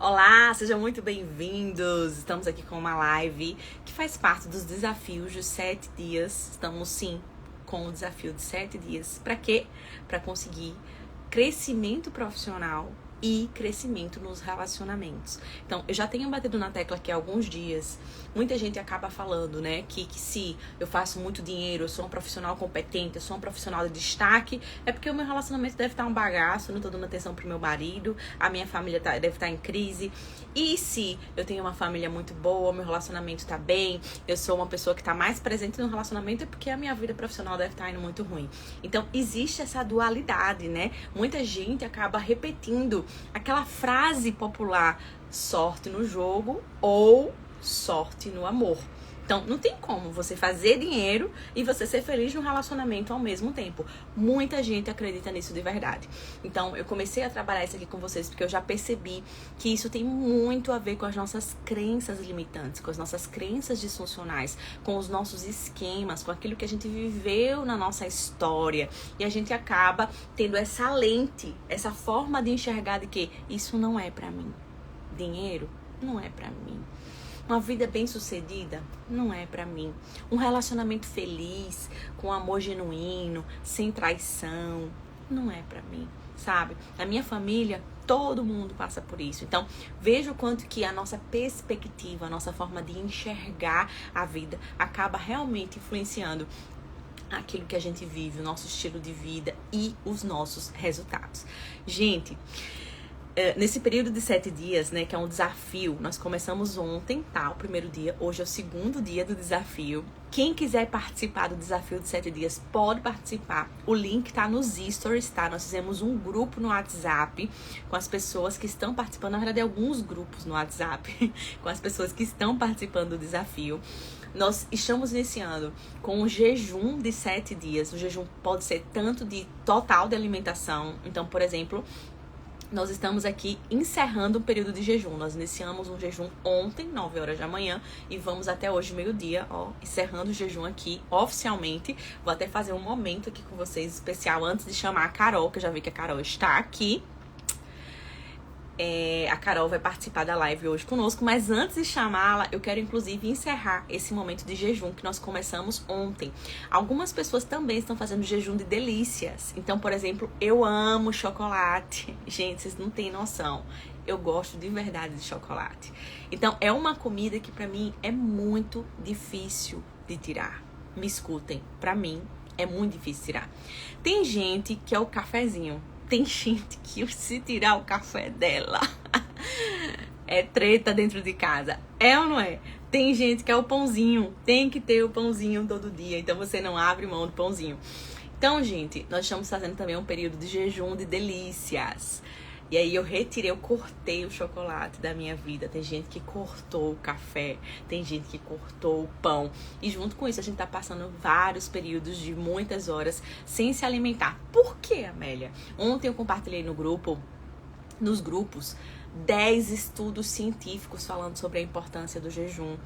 Olá, sejam muito bem-vindos! Estamos aqui com uma live que faz parte dos desafios dos 7 dias. Estamos sim com o desafio de 7 dias. Para quê? Para conseguir crescimento profissional e crescimento nos relacionamentos. Então, eu já tenho batido na tecla aqui há alguns dias. Muita gente acaba falando, né, que se eu faço muito dinheiro, eu sou uma profissional competente, eu sou uma profissional de destaque, é porque o meu relacionamento deve estar um bagaço, eu não tô dando atenção pro meu marido, a minha família deve estar em crise. E se eu tenho uma família muito boa, meu relacionamento tá bem, eu sou uma pessoa que tá mais presente no relacionamento, é porque a minha vida profissional deve estar indo muito ruim. Então, existe essa dualidade, né? Muita gente acaba repetindo aquela frase popular: sorte no jogo ou sorte no amor. Então, não tem como você fazer dinheiro e você ser feliz no relacionamento ao mesmo tempo. Muita gente acredita nisso de verdade. Então, eu comecei a trabalhar isso aqui com vocês porque eu já percebi que isso tem muito a ver com as nossas crenças limitantes, com as nossas crenças disfuncionais, com os nossos esquemas, com aquilo que a gente viveu na nossa história. E a gente acaba tendo essa lente, essa forma de enxergar de que isso não é pra mim. Dinheiro não é pra mim. Uma vida bem-sucedida não é pra mim. Um relacionamento feliz, com amor genuíno, sem traição, não é pra mim, sabe? Na minha família, todo mundo passa por isso. Então, veja o quanto que a nossa perspectiva, a nossa forma de enxergar a vida acaba realmente influenciando aquilo que a gente vive, o nosso estilo de vida e os nossos resultados. Gente, nesse período de 7 dias, né, que é um desafio, nós começamos ontem, tá? O primeiro dia, hoje é o segundo dia do desafio. Quem quiser participar do desafio de 7 dias, pode participar. O link tá nos stories, tá? Nós fizemos um grupo no WhatsApp com as pessoas que estão participando. Na verdade, alguns grupos no WhatsApp com as pessoas que estão participando do desafio. Nós estamos iniciando com um jejum de 7 dias. O jejum pode ser tanto de total de alimentação. Então, por exemplo, nós estamos aqui encerrando um período de jejum. Nós iniciamos um jejum ontem, 9 horas da manhã, e vamos até hoje, meio-dia, ó, encerrando o jejum aqui oficialmente. Vou até fazer um momento aqui com vocês especial antes de chamar a Carol, que eu já vi que a Carol está aqui. A Carol vai participar da live hoje conosco, mas antes de chamá-la, eu quero inclusive encerrar esse momento de jejum que nós começamos ontem. Algumas pessoas também estão fazendo jejum de delícias. Então, por exemplo, eu amo chocolate. Gente, vocês não têm noção. Eu gosto de verdade de chocolate. Então, é uma comida que pra mim é muito difícil de tirar. Me escutem, pra mim é muito difícil tirar. Tem gente que é o cafezinho. Tem gente que se tirar o café dela é treta dentro de casa. É ou não é? Tem gente que é o pãozinho. Tem que ter o pãozinho todo dia. Então você não abre mão do pãozinho. Então, gente, nós estamos fazendo também um período de jejum de delícias. E aí eu cortei o chocolate da minha vida. Tem gente que cortou o café, tem gente que cortou o pão. E junto com isso a gente tá passando vários períodos de muitas horas sem se alimentar. Por quê, Amélia? Ontem eu compartilhei nos grupos, 10 estudos científicos falando sobre a importância do jejum.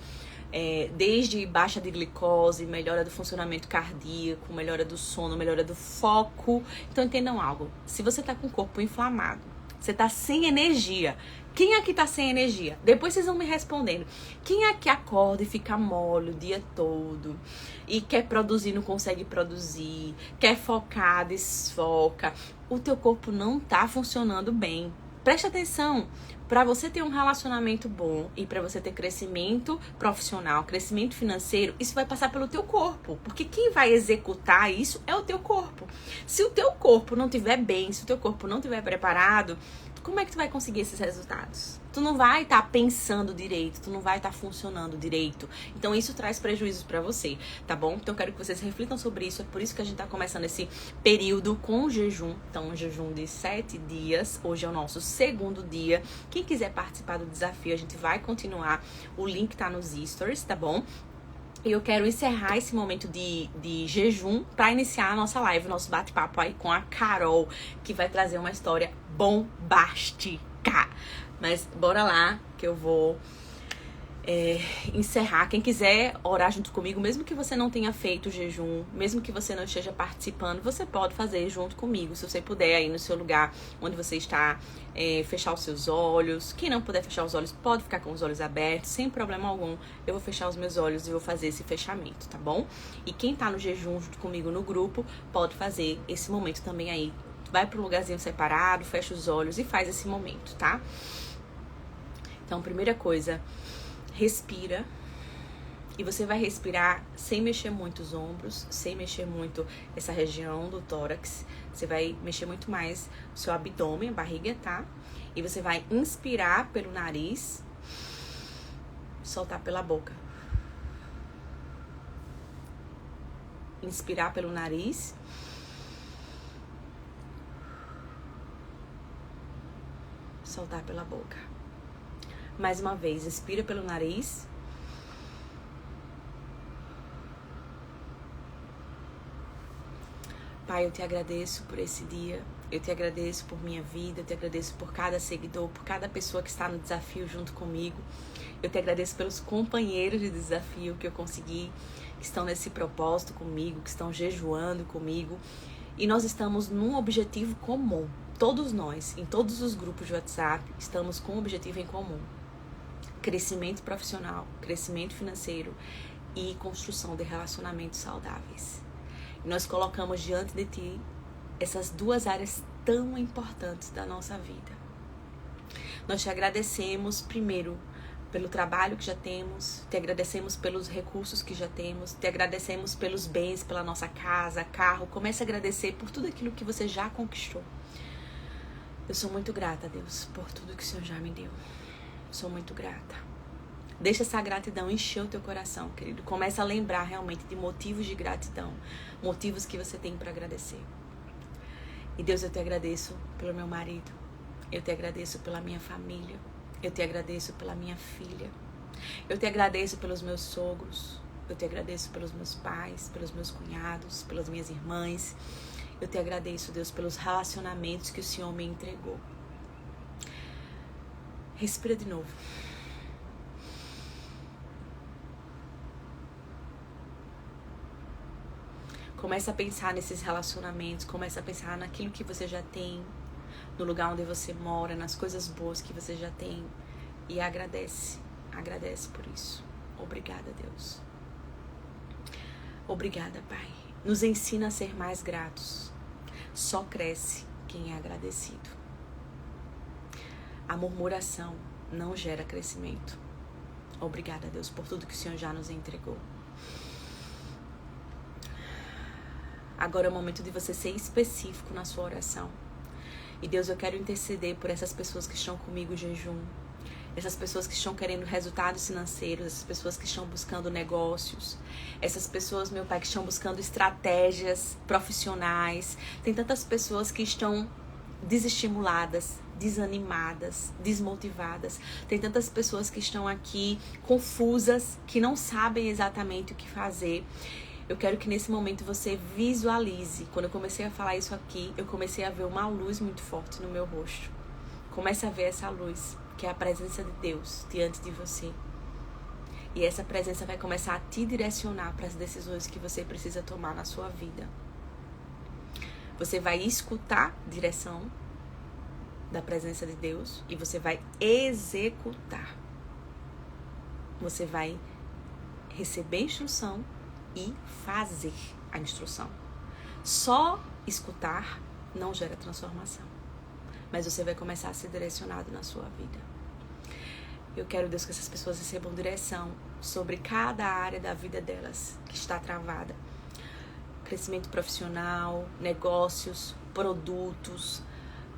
Desde baixa de glicose, melhora do funcionamento cardíaco, melhora do sono, melhora do foco. Então entendam algo, se você tá com o corpo inflamado, você tá sem energia. Quem aqui tá sem energia? Depois vocês vão me respondendo. Quem aqui acorda e fica mole o dia todo? E quer produzir, não consegue produzir. Quer focar, desfoca. O teu corpo não tá funcionando bem. Preste atenção. Para você ter um relacionamento bom e para você ter crescimento profissional, crescimento financeiro, isso vai passar pelo teu corpo. Porque quem vai executar isso é o teu corpo. Se o teu corpo não estiver bem, se o teu corpo não estiver preparado, como é que tu vai conseguir esses resultados? Tu não vai estar pensando direito, tu não vai estar funcionando direito. Então isso traz prejuízos pra você, tá bom? Então eu quero que vocês reflitam sobre isso. É por isso que a gente tá começando esse período com o jejum. Então um jejum de 7 dias. Hoje é o nosso segundo dia. Quem quiser participar do desafio, a gente vai continuar. O link tá nos stories, tá bom? E eu quero encerrar esse momento de jejum para iniciar a nossa live, o nosso bate-papo aí com a Carol, que vai trazer uma história bombástica. Mas bora lá, que eu vou encerrar. Quem quiser orar junto comigo, mesmo que você não tenha feito o jejum, mesmo que você não esteja participando, você pode fazer junto comigo, se você puder aí no seu lugar onde você está, fechar os seus olhos. Quem não puder fechar os olhos, pode ficar com os olhos abertos, sem problema algum. Eu vou fechar os meus olhos e vou fazer esse fechamento, tá bom? E quem tá no jejum junto comigo no grupo, pode fazer esse momento também aí. Vai para um lugarzinho separado, fecha os olhos e faz esse momento, tá? Então, primeira coisa, respira. E você vai respirar sem mexer muito os ombros, sem mexer muito essa região do tórax. Você vai mexer muito mais o seu abdômen, a barriga, tá? E você vai inspirar pelo nariz, soltar pela boca. Inspirar pelo nariz. Soltar pela boca. Mais uma vez, inspira pelo nariz. Pai, eu te agradeço por esse dia. Eu te agradeço por minha vida. Eu te agradeço por cada seguidor, por cada pessoa que está no desafio junto comigo. Eu te agradeço pelos companheiros de desafio que eu consegui, que estão nesse propósito comigo, que estão jejuando comigo. E nós estamos num objetivo comum. Todos nós, em todos os grupos de WhatsApp, estamos com um objetivo em comum. Crescimento profissional, crescimento financeiro e construção de relacionamentos saudáveis. E nós colocamos diante de Ti essas duas áreas tão importantes da nossa vida. Nós te agradecemos, primeiro, pelo trabalho que já temos, te agradecemos pelos recursos que já temos, te agradecemos pelos bens, pela nossa casa, carro. Comece a agradecer por tudo aquilo que você já conquistou. Eu sou muito grata, Deus, por tudo que o Senhor já me deu. Sou muito grata. Deixa essa gratidão encher o teu coração, querido. Começa a lembrar realmente de motivos de gratidão, motivos que você tem para agradecer. E Deus, eu te agradeço pelo meu marido. Eu te agradeço pela minha família. Eu te agradeço pela minha filha. Eu te agradeço pelos meus sogros. Eu te agradeço pelos meus pais, pelos meus cunhados, pelas minhas irmãs. Eu te agradeço, Deus, pelos relacionamentos que o Senhor me entregou. Respira de novo. Começa a pensar nesses relacionamentos, começa a pensar naquilo que você já tem, no lugar onde você mora, nas coisas boas que você já tem. E agradece por isso. Obrigada, Deus. Obrigada, Pai. Nos ensina a ser mais gratos. Só cresce quem é agradecido. A murmuração não gera crescimento. Obrigada, Deus, por tudo que o Senhor já nos entregou. Agora é o momento de você ser específico na sua oração. E Deus, eu quero interceder por essas pessoas que estão comigo em jejum. Essas pessoas que estão querendo resultados financeiros, essas pessoas que estão buscando negócios, essas pessoas, meu Pai, que estão buscando estratégias profissionais. Tem tantas pessoas que estão desestimuladas, desanimadas, desmotivadas. Tem tantas pessoas que estão aqui confusas, que não sabem exatamente o que fazer. Eu quero que nesse momento você visualize. Quando eu comecei a falar isso aqui, eu comecei a ver uma luz muito forte no meu rosto. Comece a ver essa luz, que é a presença de Deus diante de você. E essa presença vai começar a te direcionar para as decisões que você precisa tomar na sua vida. Você vai escutar a direção da presença de Deus e você vai executar. Você vai receber instrução e fazer a instrução. Só escutar não gera transformação. Mas você vai começar a ser direcionado na sua vida. Eu quero, Deus, que essas pessoas recebam direção sobre cada área da vida delas que está travada. Crescimento profissional, negócios, produtos,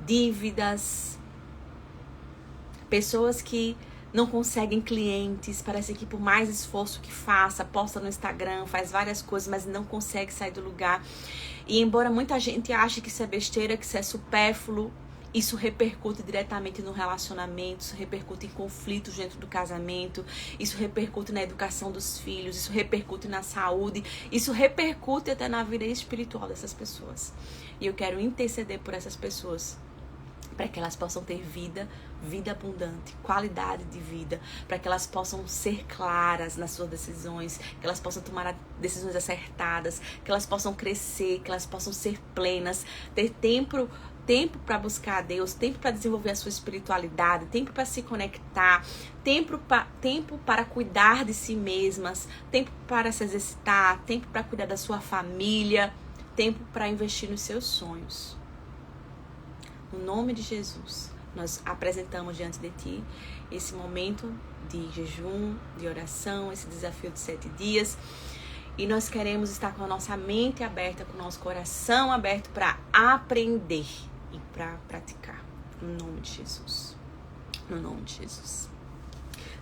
dívidas. Pessoas que não conseguem clientes, parece que por mais esforço que faça, posta no Instagram, faz várias coisas, mas não consegue sair do lugar. E embora muita gente ache que isso é besteira, que isso é supérfluo, isso repercute diretamente no relacionamento, isso repercute em conflitos dentro do casamento, isso repercute na educação dos filhos, isso repercute na saúde, isso repercute até na vida espiritual dessas pessoas. E eu quero interceder por essas pessoas para que elas possam ter vida abundante, qualidade de vida, para que elas possam ser claras nas suas decisões, que elas possam tomar decisões acertadas, que elas possam crescer, que elas possam ser plenas, ter tempo para buscar a Deus, tempo para desenvolver a sua espiritualidade, tempo para se conectar, tempo para cuidar de si mesmas, tempo para se exercitar, tempo para cuidar da sua família, tempo para investir nos seus sonhos. No nome de Jesus, nós apresentamos diante de Ti esse momento de jejum, de oração, esse desafio de 7 dias. E nós queremos estar com a nossa mente aberta, com o nosso coração aberto para aprender e para praticar. No nome de Jesus. No nome de Jesus.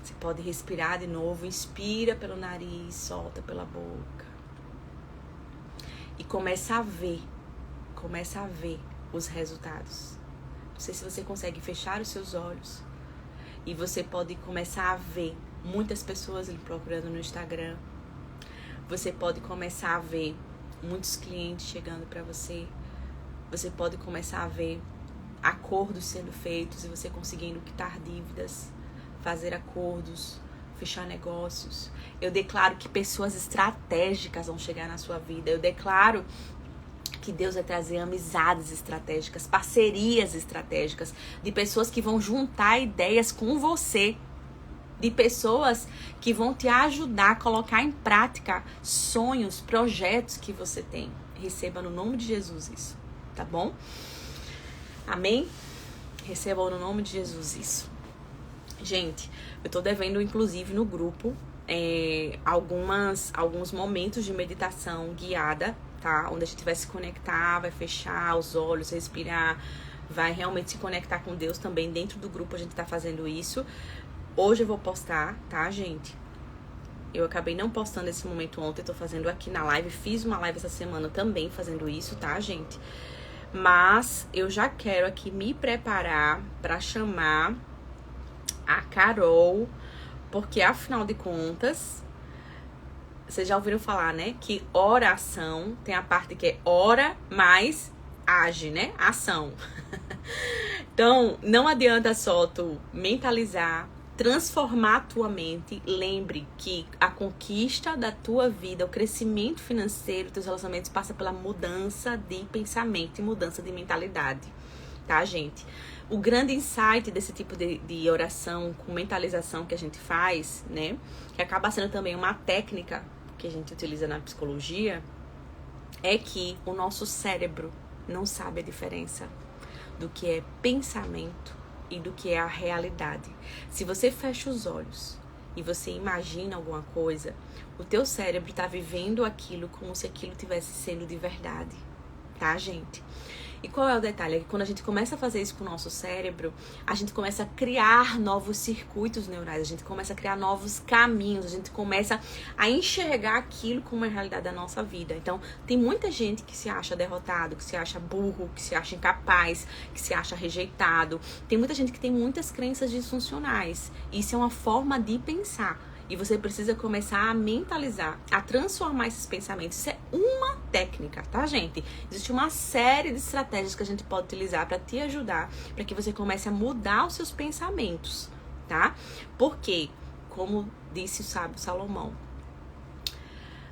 Você pode respirar de novo. Inspira pelo nariz, solta pela boca. E começa a ver os resultados. Não sei se você consegue fechar os seus olhos e você pode começar a ver muitas pessoas lhe procurando no Instagram. Você pode começar a ver muitos clientes chegando para você. Você pode começar a ver acordos sendo feitos e você conseguindo quitar dívidas, fazer acordos, fechar negócios. Eu declaro que pessoas estratégicas vão chegar na sua vida. Eu declaro que Deus vai trazer amizades estratégicas, parcerias estratégicas, de pessoas que vão juntar ideias com você, de pessoas que vão te ajudar a colocar em prática sonhos, projetos que você tem. Receba no nome de Jesus isso, tá bom? Amém? Receba no nome de Jesus isso. Gente, eu tô devendo, inclusive, no grupo, alguns momentos de meditação guiada, tá? Onde a gente vai se conectar, vai fechar os olhos, respirar, vai realmente se conectar com Deus também. Dentro do grupo a gente tá fazendo isso. Hoje eu vou postar, tá, gente? Eu acabei não postando esse momento ontem, eu tô fazendo aqui na live. Fiz uma live essa semana também fazendo isso, tá, gente? Mas eu já quero aqui me preparar pra chamar a Carol, porque afinal de contas, vocês já ouviram falar, né? Que oração tem a parte que é ora mais age, né? Ação. Então, não adianta só tu mentalizar, transformar a tua mente. Lembre que a conquista da tua vida, o crescimento financeiro, teus relacionamentos passa pela mudança de pensamento e mudança de mentalidade, tá, gente? O grande insight desse tipo de oração com mentalização que a gente faz, né, que acaba sendo também uma técnica que a gente utiliza na psicologia, é que o nosso cérebro não sabe a diferença do que é pensamento e do que é a realidade. Se você fecha os olhos e você imagina alguma coisa, o teu cérebro está vivendo aquilo como se aquilo tivesse sendo de verdade, tá, gente? E qual é o detalhe? É que quando a gente começa a fazer isso com o nosso cérebro, a gente começa a criar novos circuitos neurais, a gente começa a criar novos caminhos, a gente começa a enxergar aquilo como uma realidade da nossa vida. Então, tem muita gente que se acha derrotado, que se acha burro, que se acha incapaz, que se acha rejeitado. Tem muita gente que tem muitas crenças disfuncionais. Isso é uma forma de pensar. E você precisa começar a mentalizar, a transformar esses pensamentos. Isso é uma técnica, tá, gente? Existe uma série de estratégias que a gente pode utilizar para te ajudar, para que você comece a mudar os seus pensamentos, tá? Porque, como disse o sábio Salomão,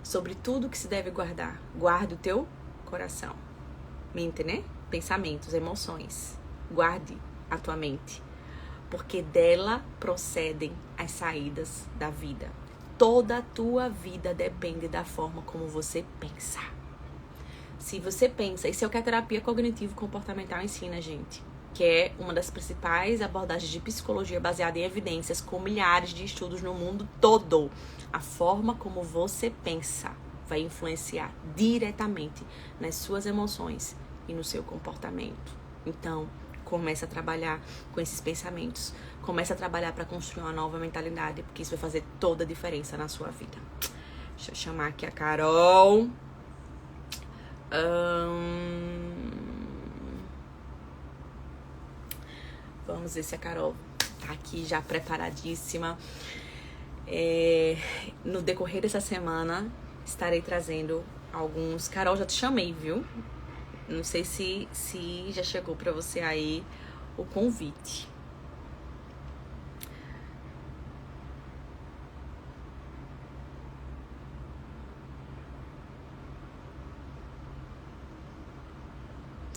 sobre tudo que se deve guardar, guarde o teu coração. Mente, né? Pensamentos, emoções. Guarde a tua mente. Porque dela procedem as saídas da vida. Toda a tua vida depende da forma como você pensa. Se você pensa, isso é o que a terapia cognitivo-comportamental ensina, gente, que é uma das principais abordagens de psicologia baseada em evidências, com milhares de estudos no mundo todo. A forma como você pensa vai influenciar diretamente nas suas emoções e no seu comportamento. Então, comece a trabalhar com esses pensamentos. Comece a trabalhar para construir uma nova mentalidade, porque isso vai fazer toda a diferença na sua vida. Deixa eu chamar aqui a Carol. Vamos ver se a Carol tá aqui já preparadíssima. No decorrer dessa semana, estarei trazendo alguns... Carol, já te chamei, viu? Não sei se já chegou pra você aí o convite.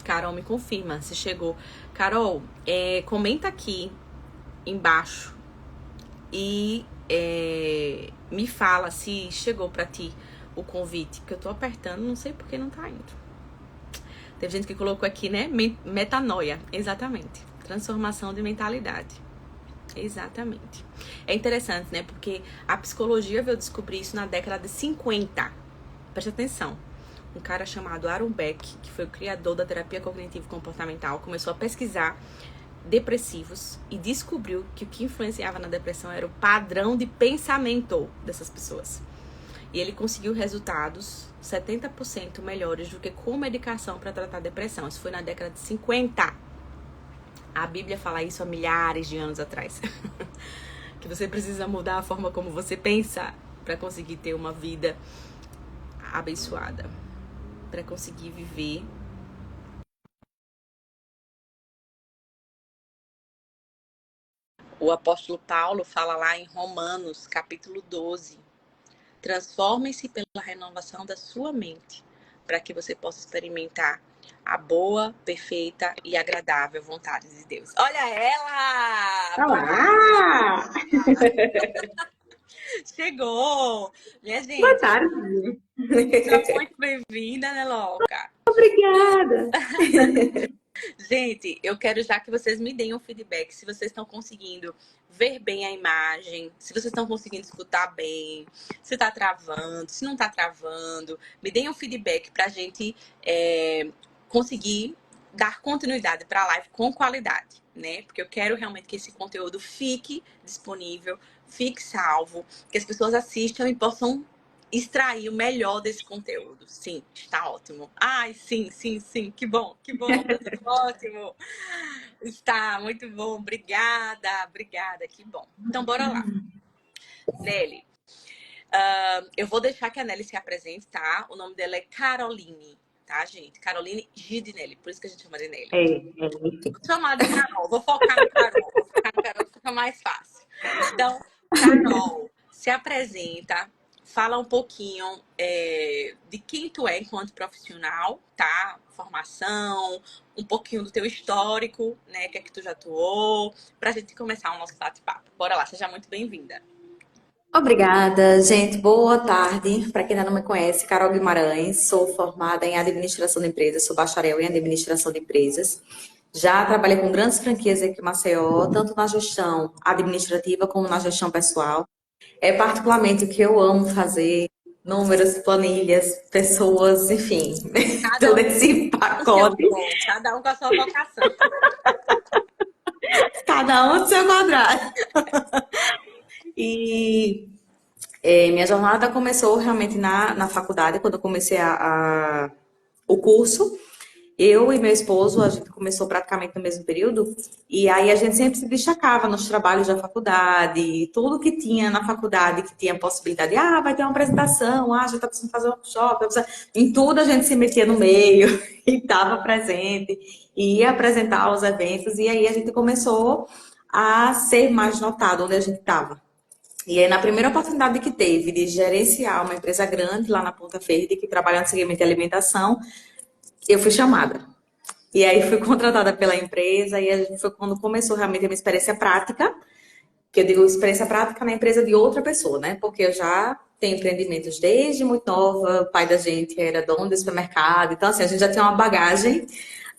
Carol, me confirma se chegou. Carol, comenta aqui embaixo e me fala se chegou pra ti o convite, que eu tô apertando, não sei por que não tá indo. Teve gente que colocou aqui, né? Metanoia, exatamente. Transformação de mentalidade. Exatamente. É interessante, né? Porque a psicologia veio descobrir isso na década de 50. Preste atenção. Um cara chamado Aaron Beck, que foi o criador da terapia cognitivo-comportamental, começou a pesquisar depressivos e descobriu que o que influenciava na depressão era o padrão de pensamento dessas pessoas. E ele conseguiu resultados 70% melhores do que com medicação para tratar a depressão. Isso foi na década de 50. A Bíblia fala isso há milhares de anos atrás. Que você precisa mudar a forma como você pensa para conseguir ter uma vida abençoada, para conseguir viver. O apóstolo Paulo fala lá em Romanos, capítulo 12. Transformem-se pela renovação da sua mente, para que você possa experimentar a boa, perfeita e agradável vontade de Deus. Olha ela! Olá! Chegou! Minha Boa gente, tarde. seja muito bem-vinda, né, louca? Obrigada. Gente, eu quero já que vocês me deem um feedback se vocês estão conseguindo ver bem a imagem, se vocês estão conseguindo escutar bem, se tá travando, se não tá travando. Me deem um feedback pra gente conseguir dar continuidade para a live com qualidade, né? Porque eu quero realmente que esse conteúdo fique disponível, fique salvo, que as pessoas assistam e possam extrair o melhor desse conteúdo. Sim, está ótimo. Ai, sim, sim, sim. Que bom, tá tudo ótimo. Está muito bom. Obrigada, obrigada. Que bom. Então, bora lá. Nelly, eu vou deixar que a Nelly se apresente, tá? O nome dela é Caroline, tá, gente? Caroline Gidinelli, por isso que a gente chama de Nelly. Enfim. Vou chamar de Carol, vou focar no Carol. Vou focar no Carol, fica mais fácil. Então, Carol, se apresenta, fala um pouquinho de quem tu é enquanto profissional, tá? Formação, um pouquinho do teu histórico, né? Que é que tu já atuou, pra gente começar o nosso bate-papo. Bora lá, seja muito bem-vinda. Obrigada, gente. Boa tarde. Para quem ainda não me conhece, Carol Guimarães, sou formada em administração de empresas, sou bacharel em administração de empresas. Já trabalhei com grandes franquias aqui em Maceió, tanto na gestão administrativa como na gestão pessoal. É particularmente o que eu amo fazer, números, planilhas, pessoas, enfim, Cada todo um esse no seu pacote, dom, cada um com a sua vocação. cada um do seu quadrado. E minha jornada começou realmente na faculdade, quando eu comecei o curso. Eu e meu esposo, a gente começou praticamente no mesmo período, e aí a gente sempre se destacava nos trabalhos da faculdade, tudo que tinha na faculdade, que tinha possibilidade, vai ter uma apresentação, já está precisando fazer um workshop, em tudo a gente se metia no meio, e estava presente, e ia apresentar os eventos, e aí a gente começou a ser mais notado onde a gente estava. E aí, na primeira oportunidade que teve de gerenciar uma empresa grande lá na Ponta Verde, que trabalha no segmento de alimentação, eu fui chamada. E aí fui contratada pela empresa e a gente foi quando começou realmente a minha experiência prática, que eu digo experiência prática na empresa de outra pessoa, né? Porque eu já tenho empreendimentos desde muito nova, o pai da gente era dono de supermercado, então assim, a gente já tinha uma bagagem,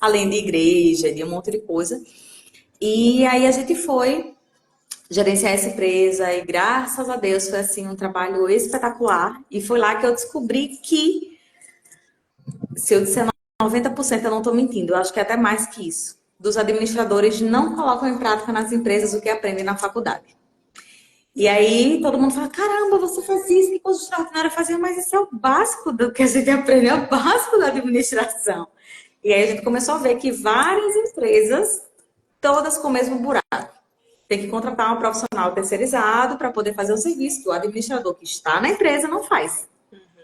além de igreja, de um monte de coisa. E aí a gente foi gerenciar essa empresa e graças a Deus foi assim um trabalho espetacular e foi lá que eu descobri que se eu disser 90% eu não estou mentindo, eu acho que é até mais que isso. Dos administradores não colocam em prática nas empresas o que aprendem na faculdade. E aí todo mundo fala, caramba, você faz isso, que coisa extraordinária fazer, mas isso é o básico do que a gente aprende, é o básico da administração. E aí a gente começou a ver que várias empresas, todas com o mesmo buraco. Tem que contratar um profissional terceirizado para poder fazer o serviço que o administrador que está na empresa não faz.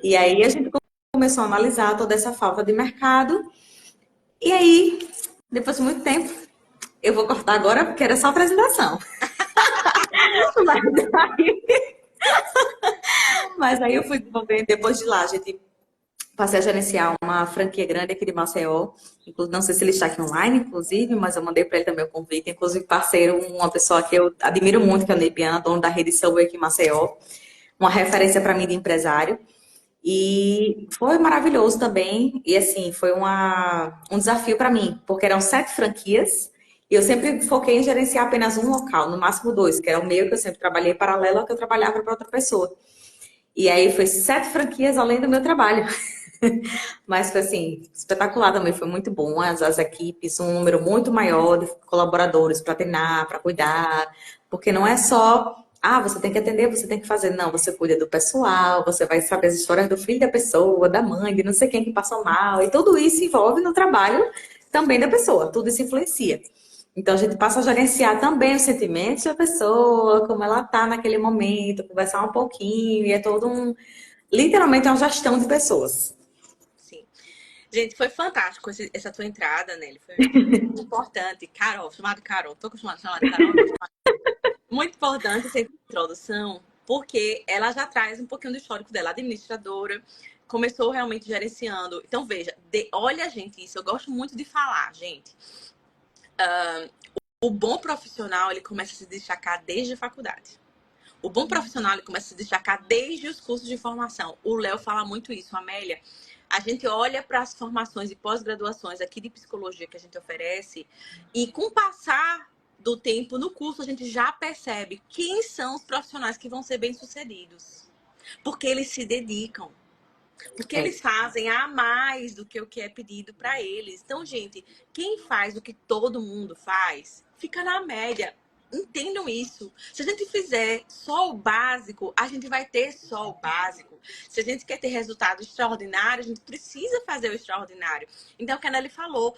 E aí a gente começou a analisar toda essa falta de mercado. E aí, depois de muito tempo, Eu vou cortar agora porque era só apresentação. Mas aí, mas aí eu fui desenvolver, depois de lá, a gente passei a gerenciar uma franquia grande aqui de Maceió. Não sei se ele está aqui online, inclusive, mas eu mandei para ele também o convite. Inclusive, parceiro, uma pessoa que eu admiro muito, que é o Nebiana, dono da rede Subway aqui em Maceió. Uma referência para mim de empresário. E foi maravilhoso também. E assim, foi um desafio para mim, porque eram 7 franquias. E eu sempre foquei em gerenciar apenas um local, no máximo 2, que era o meu, que eu sempre trabalhei paralelo ao que eu trabalhava para outra pessoa. E aí foi 7 franquias além do meu trabalho. Mas foi assim, espetacular também, foi muito bom. As equipes, um número muito maior de colaboradores para treinar, para cuidar, porque não é só, você tem que atender, você tem que fazer. Não, você cuida do pessoal, você vai saber as histórias do filho da pessoa, da mãe, de não sei quem que passou mal, e tudo isso envolve no trabalho também da pessoa, tudo isso influencia. Então a gente passa a gerenciar também os sentimentos da pessoa, como ela tá naquele momento, conversar um pouquinho, e é todo literalmente é uma gestão de pessoas. Sim. Gente, foi fantástico essa tua entrada, Nelly. Foi muito importante. Carol, chamado Carol. Tô acostumada a chamar de Carol. Muito importante essa introdução, porque ela já traz um pouquinho do histórico dela, administradora, começou realmente gerenciando. Então, veja, olha, gente, isso eu gosto muito de falar, gente. O bom profissional, ele começa a se destacar desde a faculdade. O bom profissional, ele começa a se destacar desde os cursos de formação. O Léo fala muito isso, Amélia. A gente olha para as formações e pós-graduações aqui de psicologia que a gente oferece e com o passar do tempo no curso a gente já percebe quem são os profissionais que vão ser bem-sucedidos. Porque eles se dedicam. Porque É. eles fazem a mais do que o que é pedido para eles. Então, gente, quem faz o que todo mundo faz, fica na média. Entendam isso. Se a gente fizer só o básico, a gente vai ter só o básico. Se a gente quer ter resultado extraordinário, a gente precisa fazer o extraordinário. Então, o que a Nelly falou,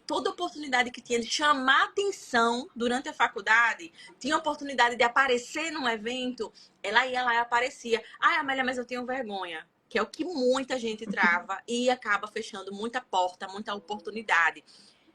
toda oportunidade que tinha de chamar atenção durante a faculdade, tinha oportunidade de aparecer num evento, ela ia lá e aparecia. Ai, Amélia, mas eu tenho vergonha. Que é o que muita gente trava e acaba fechando muita porta, muita oportunidade.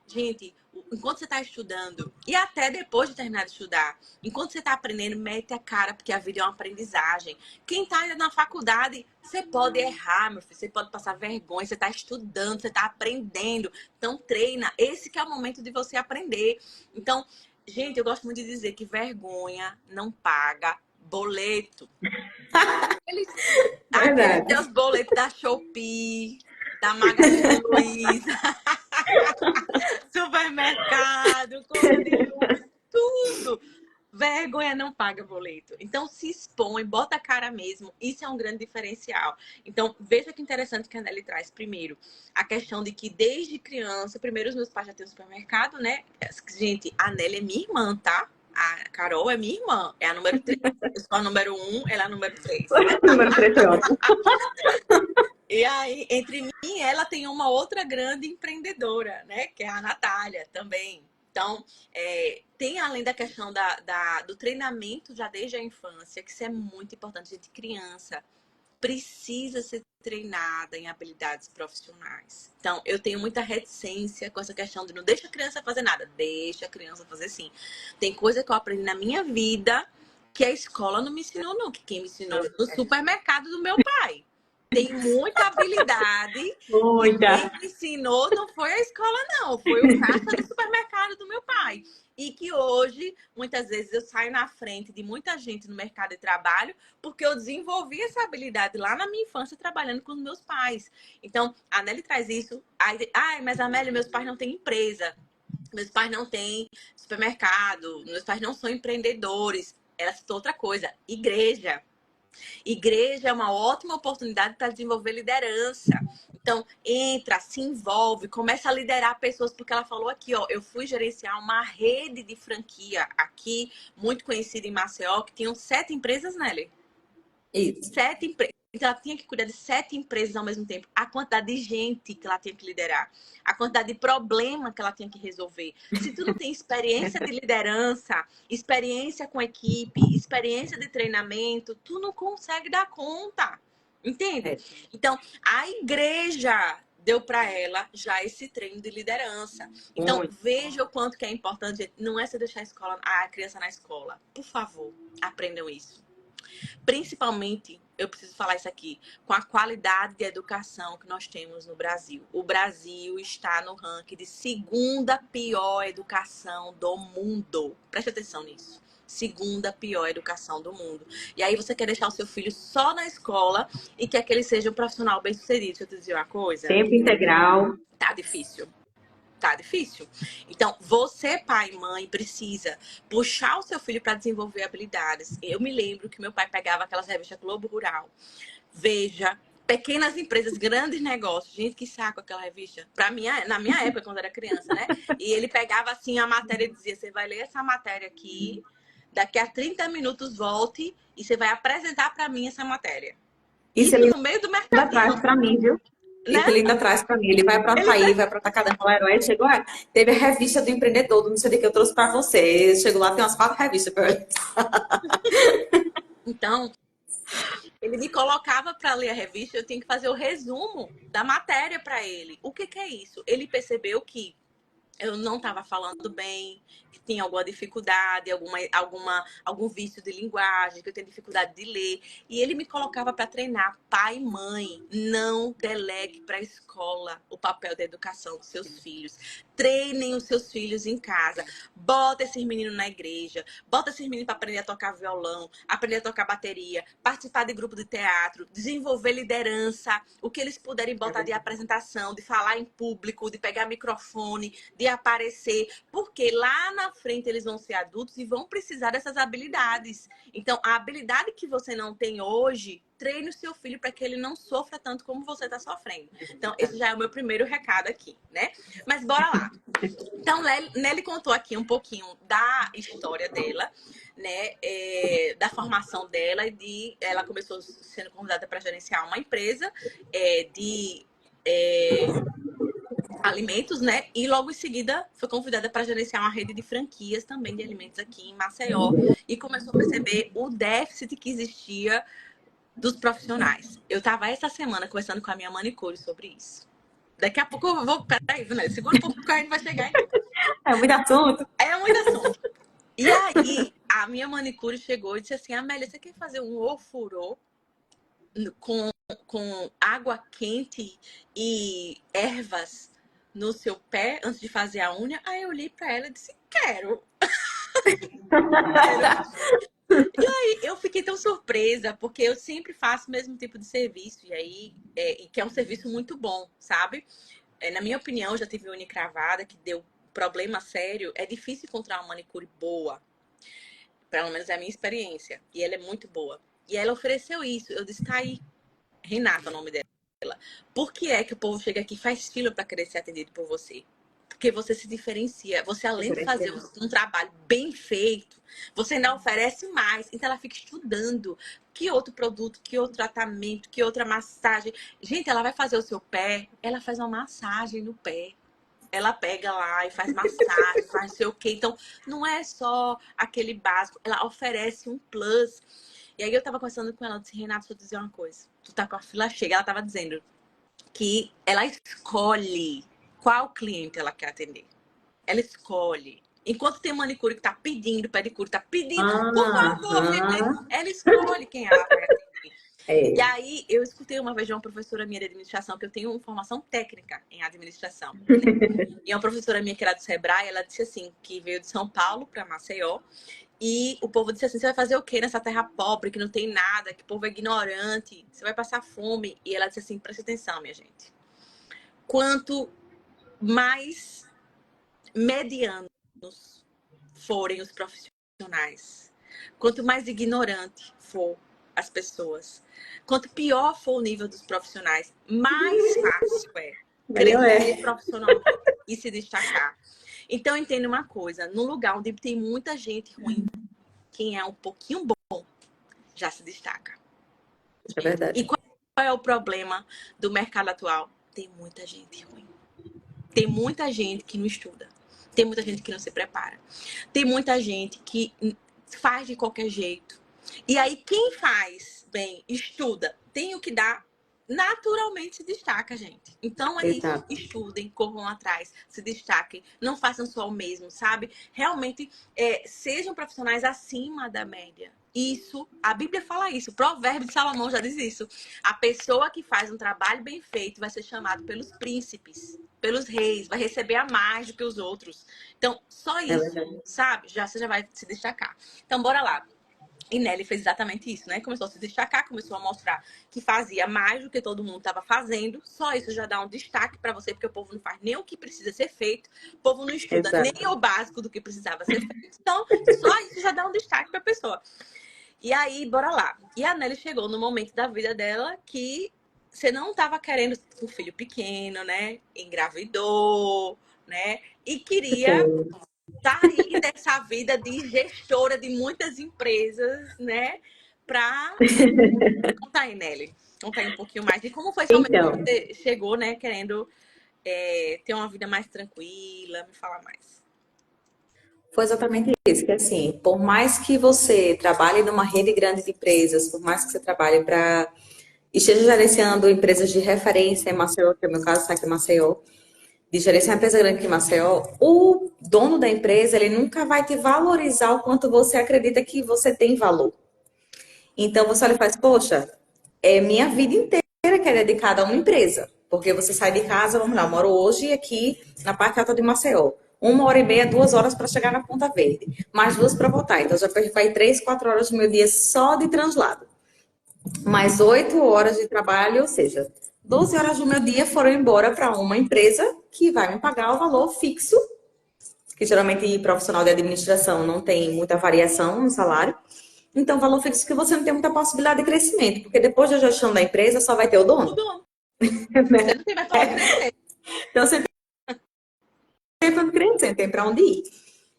Gente, enquanto você está estudando, e até depois de terminar de estudar, enquanto você está aprendendo, mete a cara, porque a vida é uma aprendizagem. Quem está ainda na faculdade, você pode errar, meu filho, você pode passar vergonha, você está estudando, você está aprendendo. Então, treina. Esse que é o momento de você aprender. Então, gente, eu gosto muito de dizer que vergonha não paga boleto. Aqueles Verdade. teus boletos da Shopee, da Magazine Luiza, supermercado, conta de luz, tudo. Vergonha não paga boleto. Então se expõe, bota a cara mesmo. Isso é um grande diferencial. Então veja que interessante que a Nelly traz. Primeiro, a questão de que desde criança, primeiro os meus pais já têm um supermercado, né? Gente, a Nelly é minha irmã, tá? A Carol é minha irmã, é a número 3. Eu sou a número 1, ela é a número 3. Número 3 foi ótimo. E aí, entre mim e ela tem uma outra grande empreendedora, né? Que é a Natália também. Então, tem além da questão do treinamento já desde a infância, que isso é muito importante. Gente, criança precisa ser treinada em habilidades profissionais. Então, eu tenho muita reticência com essa questão de não deixa a criança fazer nada. Deixa a criança fazer sim. Tem coisa que eu aprendi na minha vida que a escola não me ensinou, não. Que quem me ensinou foi no supermercado do meu pai. Tem muita habilidade que quem Muita. me ensinou não foi a escola, não. Foi o caixa do supermercado do meu pai. E que hoje, muitas vezes, eu saio na frente de muita gente no mercado de trabalho porque eu desenvolvi essa habilidade lá na minha infância trabalhando com os meus pais. Então, a Nelly traz isso. Ai, mas Amélia, meus pais não têm empresa. Meus pais não têm supermercado. Meus pais não são empreendedores. Ela citou outra coisa. Igreja. Igreja é uma ótima oportunidade para desenvolver liderança. Então, entra, se envolve, começa a liderar pessoas, porque ela falou aqui, ó, eu fui gerenciar uma rede de franquia aqui, muito conhecida em Maceió, que tinham 7 empresas, Nelly. Isso. 7 empresas. Então, ela tinha que cuidar de 7 empresas ao mesmo tempo. A quantidade de gente que ela tinha que liderar. A quantidade de problema que ela tinha que resolver. Se tu não tem experiência de liderança, experiência com equipe, experiência de treinamento, tu não consegue dar conta. Entende? É. Então, a igreja deu para ela já esse treino de liderança. Então, Muito. veja o quanto que é importante. Gente. Não é você deixar a criança na escola. Por favor, aprendam isso. Principalmente, eu preciso falar isso aqui, com a qualidade de educação que nós temos no Brasil. O Brasil está no ranking de segunda pior educação do mundo. Preste atenção nisso. Segunda pior educação do mundo. E aí você quer deixar o seu filho só na escola e quer que ele seja um profissional bem-sucedido. Deixa eu te dizer uma coisa. Tempo integral. Tá difícil. Tá difícil. Então, você, pai e mãe, precisa puxar o seu filho para desenvolver habilidades. Eu me lembro que meu pai pegava aquelas revistas Globo Rural, Veja, Pequenas Empresas, Grandes Negócios. Gente, que saco aquela revista. Na minha época, quando eu era criança, né? E ele pegava assim a matéria e dizia: você vai ler essa matéria aqui, daqui a 30 minutos volte e você vai apresentar para mim essa matéria. Isso Isso ele no meio do ainda traz mercadinho, pra mim, viu? né? Isso ele ainda traz pra mim. Ele vai pra Ataí, vai pra Atacadão, fala, herói. Chegou, teve a revista do empreendedor, não sei o que eu trouxe pra você. Chegou lá, tem umas 4 revistas pra ele. Então, ele me colocava para ler a revista, eu tinha que fazer o resumo da matéria para ele. O que é isso? Ele percebeu que eu não estava falando bem, que tinha alguma dificuldade, algum vício de linguagem, que eu tinha dificuldade de ler. E ele me colocava para treinar. Pai e mãe, não delegue para a escola o papel da educação dos seus filhos. Treinem os seus filhos em casa. Bota esses meninos na igreja. Bota esses meninos para aprender a tocar violão, aprender a tocar bateria, participar de grupo de teatro, desenvolver liderança, o que eles puderem botar de apresentação, de falar em público, de pegar microfone, de aparecer, porque lá na frente eles vão ser adultos e vão precisar dessas habilidades. Então, a habilidade que você não tem hoje, treine o seu filho para que ele não sofra tanto como você está sofrendo. Então, esse já é o meu primeiro recado aqui, né? Mas bora lá. Então, Nelly contou aqui um pouquinho da história dela, né? Da formação dela e ela começou sendo convidada para gerenciar uma empresa de alimentos, né? E logo em seguida foi convidada para gerenciar uma rede de franquias também de alimentos aqui em Maceió e começou a perceber o déficit que existia dos profissionais. Eu estava essa semana conversando com a minha manicure sobre isso. Daqui a pouco eu vou... Peraí, né? Segura um pouco que a gente vai chegar em... É muito assunto. É muito assunto. E aí, a minha manicure chegou e disse assim: Amélia, você quer fazer um ofurô com água quente e ervas no seu pé antes de fazer a unha? Aí eu olhei pra ela e disse: quero. E aí eu fiquei tão surpresa, porque eu sempre faço o mesmo tipo de serviço, e aí que é um serviço muito bom, sabe? Na minha opinião, eu já tive unha cravada que deu problema sério. É difícil encontrar uma manicure boa. Pelo menos é a minha experiência. E ela é muito boa. E ela ofereceu isso. Eu disse: tá aí. Renata é o nome dela. Por que é que o povo chega aqui e faz fila para querer ser atendido por você? Porque você se diferencia. Você, além de fazer um trabalho bem feito, você ainda oferece mais. Então, ela fica estudando que outro produto, que outro tratamento, que outra massagem. Gente, ela vai fazer o seu pé, ela faz uma massagem no pé. Ela pega lá e faz massagem, faz não sei o quê. Então, não é só aquele básico. Ela oferece um plus. E aí, eu tava conversando com ela, eu disse: Renata, deixa eu dizer uma coisa. Tu tá com a fila cheia. Ela tava dizendo que ela escolhe qual cliente ela quer atender. Ela escolhe. Enquanto tem manicure que tá pedindo, pedicure tá pedindo, por favor, ela escolhe quem ela vai atender. E aí, eu escutei uma vez de uma professora minha de administração, que eu tenho formação técnica em administração. Né? E uma professora minha que era do Sebrae, ela disse assim, que veio de São Paulo para Maceió. E o povo disse assim: você vai fazer o quê nessa terra pobre, que não tem nada, que o povo é ignorante, você vai passar fome. E ela disse assim: preste atenção, minha gente. Quanto mais medianos forem os profissionais, quanto mais ignorante for as pessoas, quanto pior for o nível dos profissionais, mais fácil crescer profissionalmente e se destacar. Então, entenda uma coisa: num lugar onde tem muita gente ruim, quem é um pouquinho bom já se destaca. É verdade. E qual é o problema do mercado atual? Tem muita gente ruim. Tem muita gente que não estuda. Tem muita gente que não se prepara. Tem muita gente que faz de qualquer jeito. E aí, quem faz bem, estuda, tem o que dar, naturalmente se destaca, gente. Então é isso. Exato. Estudem, corram atrás, se destaquem, não façam só o mesmo, sabe? Realmente sejam profissionais acima da média. Isso, a Bíblia fala isso, o Provérbio de Salomão já diz isso. A pessoa que faz um trabalho bem feito vai ser chamado pelos príncipes, pelos reis, vai receber a mais do que os outros. Então, só É isso, verdade. sabe? Já você já vai se destacar. Então, bora lá. E Nelly fez exatamente isso, né? Começou a se destacar, começou a mostrar que fazia mais do que todo mundo estava fazendo. Só isso já dá um destaque para você, porque o povo não faz nem o que precisa ser feito, o povo não estuda nem Exato. o básico do que precisava ser feito. Então, só isso já dá um destaque para a pessoa. E aí, bora lá. E a Nelly chegou no momento da vida dela que você não estava querendo um filho pequeno, né? Engravidou, né? E queria Sim. sair dessa vida de gestora de muitas empresas, né? Pra contar aí, Nelly. Contar aí um pouquinho mais de como foi seu momento que Então, você chegou, né? Querendo ter uma vida mais tranquila. Me fala mais. foi exatamente isso, que assim, por mais que você trabalhe numa rede grande de empresas, por mais que você trabalhe para esteja gerenciando empresas de referência em Maceió, que é o meu caso, está aqui em Maceió, de gerenciar uma empresa grande aqui em Maceió, o dono da empresa, ele nunca vai te valorizar o quanto você acredita que você tem valor. Então, você olha e faz, poxa, é minha vida inteira que é dedicada a uma empresa. Porque você sai de casa, vamos lá, eu moro hoje aqui na parte alta de Maceió. 1h30, 2 horas para chegar na Ponta Verde. Mais duas para voltar. Então, já perco aí 3, 4 horas do meu dia só de translado. Mais 8 horas de trabalho, ou seja, 12 horas do meu dia foram embora para uma empresa que vai me pagar o valor fixo, que geralmente profissional de administração não tem muita variação no salário. Então, valor fixo que você não tem muita possibilidade de crescimento, porque depois da gestão da empresa só vai ter o dono. Tudo. Você não tem mais pra onde crescer. Então, você tem para crescer, você tem para onde ir.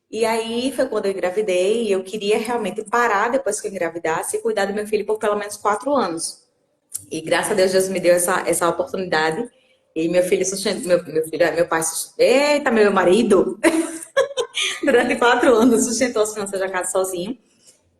E aí foi quando eu engravidei e eu queria realmente parar depois que eu engravidasse e cuidar do meu filho por pelo menos 4 anos. E graças a Deus, Deus me deu essa oportunidade. E meu filho sustentou, meu filho, meu pai, eita, meu marido, durante 4 anos sustentou as finanças da casa sozinho.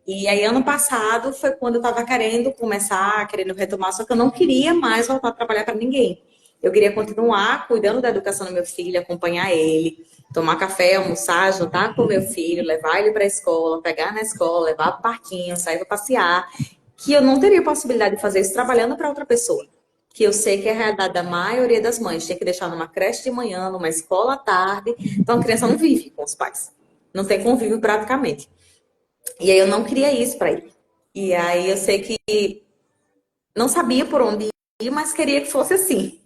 E aí, ano passado, foi quando eu estava querendo começar, querendo retomar, só que eu não queria mais voltar a trabalhar para ninguém. Eu queria continuar cuidando da educação do meu filho, acompanhar ele, tomar café, almoçar, jantar com o meu filho, levar ele para a escola, pegar na escola, levar para o parquinho, sair para passear. Que eu não teria possibilidade de fazer isso trabalhando para outra pessoa. Que eu sei que é a realidade da maioria das mães. Tem que deixar numa creche de manhã, numa escola à tarde. Então, a criança não vive com os pais. Não tem convívio praticamente. E aí eu não queria isso para ele. E aí eu sei que não sabia por onde ir, mas queria que fosse assim.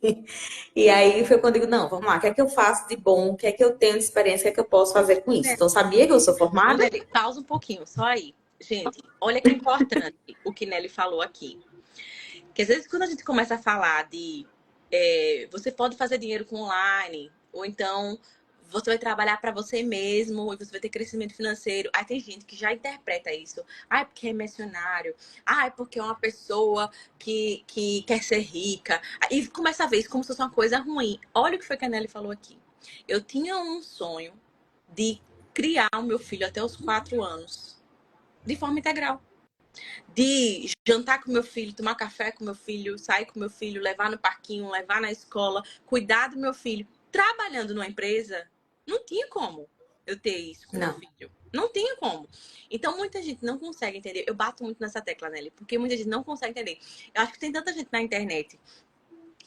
E aí foi quando eu digo, não, vamos lá, o que é que eu faço de bom? O que é que eu tenho de experiência? O que é que eu posso fazer com isso? Né? Então, sabia que eu sou Ô, formada? Nelly, pausa um pouquinho, só aí. Gente, olha que importante o que Nelly falou aqui. Que às vezes quando a gente começa a falar de você pode fazer dinheiro com online, ou então você vai trabalhar para você mesmo e você vai ter crescimento financeiro. Aí tem gente que já interpreta isso. Ah, é porque é mercenário. Ah, é porque é uma pessoa que quer ser rica. E começa a ver isso como se fosse uma coisa ruim. Olha o que foi que a Nelly falou aqui. Eu tinha um sonho de criar o meu filho até os 4 anos, de forma integral, de jantar com meu filho, tomar café com meu filho, sair com meu filho, levar no parquinho, levar na escola, cuidar do meu filho. Trabalhando numa empresa, não tinha como eu ter isso com meu Não. filho. Não tinha como. Então, muita gente não consegue entender. Eu bato muito nessa tecla, Nelly, porque muita gente não consegue entender. Eu acho que tem tanta gente na internet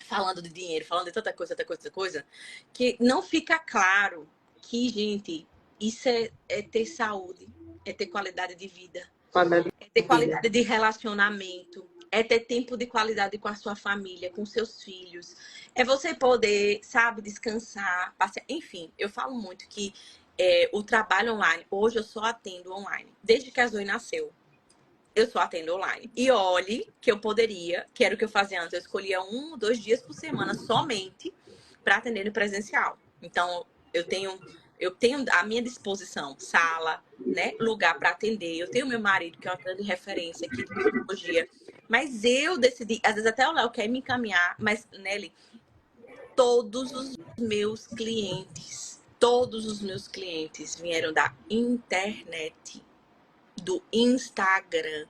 falando de dinheiro, falando de tanta coisa, tanta coisa, que não fica claro que, gente, isso é ter saúde, é ter qualidade de vida, Qualidade é ter de vida. qualidade de relacionamento, é ter tempo de qualidade com a sua família, com seus filhos. É você poder, sabe, descansar, passear. Enfim, eu falo muito que o trabalho online, hoje eu só atendo online. Desde que a Zoe nasceu, eu só atendo online. E olhe que eu poderia, que era o que eu fazia antes, eu escolhia 1 ou 2 dias por semana somente para atender no presencial. Então, eu tenho à minha disposição sala, né, lugar para atender. Eu tenho meu marido, que é uma grande referência aqui de psicologia. Mas eu decidi, às vezes até o Léo quer me encaminhar, mas, Nelly, todos os meus clientes vieram da internet, do Instagram.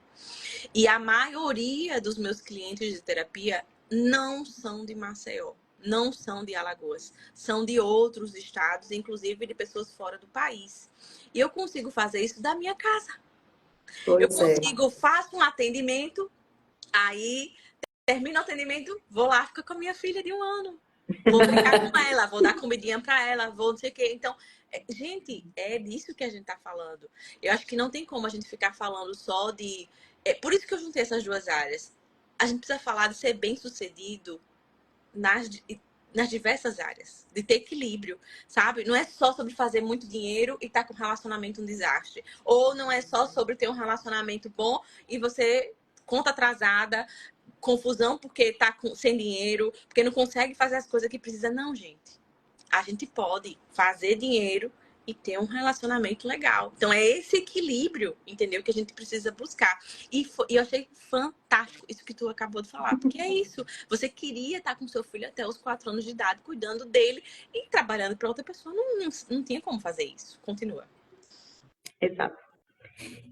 E a maioria dos meus clientes de terapia não são de Maceió, não são de Alagoas, são de outros estados, inclusive de pessoas fora do país. E eu consigo fazer isso da minha casa. Eu Pois é. consigo, faço um atendimento, aí termino o atendimento, vou lá, fico com a minha filha de 1 ano. Vou brincar com ela, vou dar comidinha pra ela, vou não sei o quê. Então, gente, é disso que a gente tá falando. Eu acho que não tem como a gente ficar falando só de... É por isso que eu juntei essas duas áreas. A gente precisa falar de ser bem-sucedido nas diversas áreas, de ter equilíbrio, sabe? Não é só sobre fazer muito dinheiro e estar com um relacionamento um desastre. Ou não é só sobre ter um relacionamento bom e você, conta atrasada, confusão porque tá sem dinheiro, porque não consegue fazer as coisas que precisa. Não, gente. A gente pode fazer dinheiro e ter um relacionamento legal. Então, é esse equilíbrio, entendeu? Que a gente precisa buscar. E eu achei fantástico isso que tu acabou de falar. Porque é isso. Você queria estar com seu filho até os 4 anos de idade, cuidando dele e trabalhando para outra pessoa. Não tinha como fazer isso. Continua. Exato.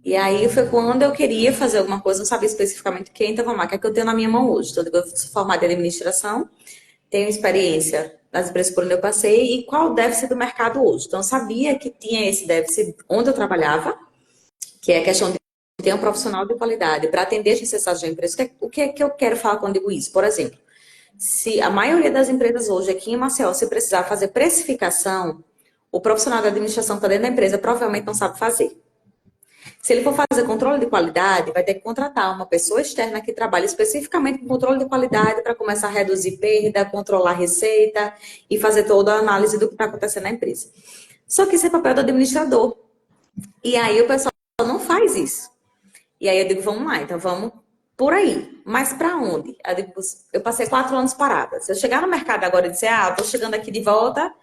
E aí foi quando eu queria fazer alguma coisa, não sabia especificamente o que, então vamos lá, o que é que eu tenho na minha mão hoje? Então, eu sou formada em administração, tenho experiência nas empresas por onde eu passei e qual o déficit do mercado hoje. Então, eu sabia que tinha esse déficit onde eu trabalhava, que é a questão de ter um profissional de qualidade para atender as necessidades da empresa. O que é que eu quero falar quando digo isso? Por exemplo, se a maioria das empresas hoje aqui em Maceió, se precisar fazer precificação, o profissional da administração que está dentro da empresa provavelmente não sabe fazer. Se ele for fazer controle de qualidade, vai ter que contratar uma pessoa externa que trabalhe especificamente com controle de qualidade para começar a reduzir perda, controlar a receita e fazer toda a análise do que está acontecendo na empresa. Só que isso é papel do administrador. E aí o pessoal não faz isso. E aí eu digo, vamos lá, então vamos por aí. Mas para onde? Eu digo, eu passei 4 anos parada. Se eu chegar no mercado agora e dizer, estou chegando aqui de volta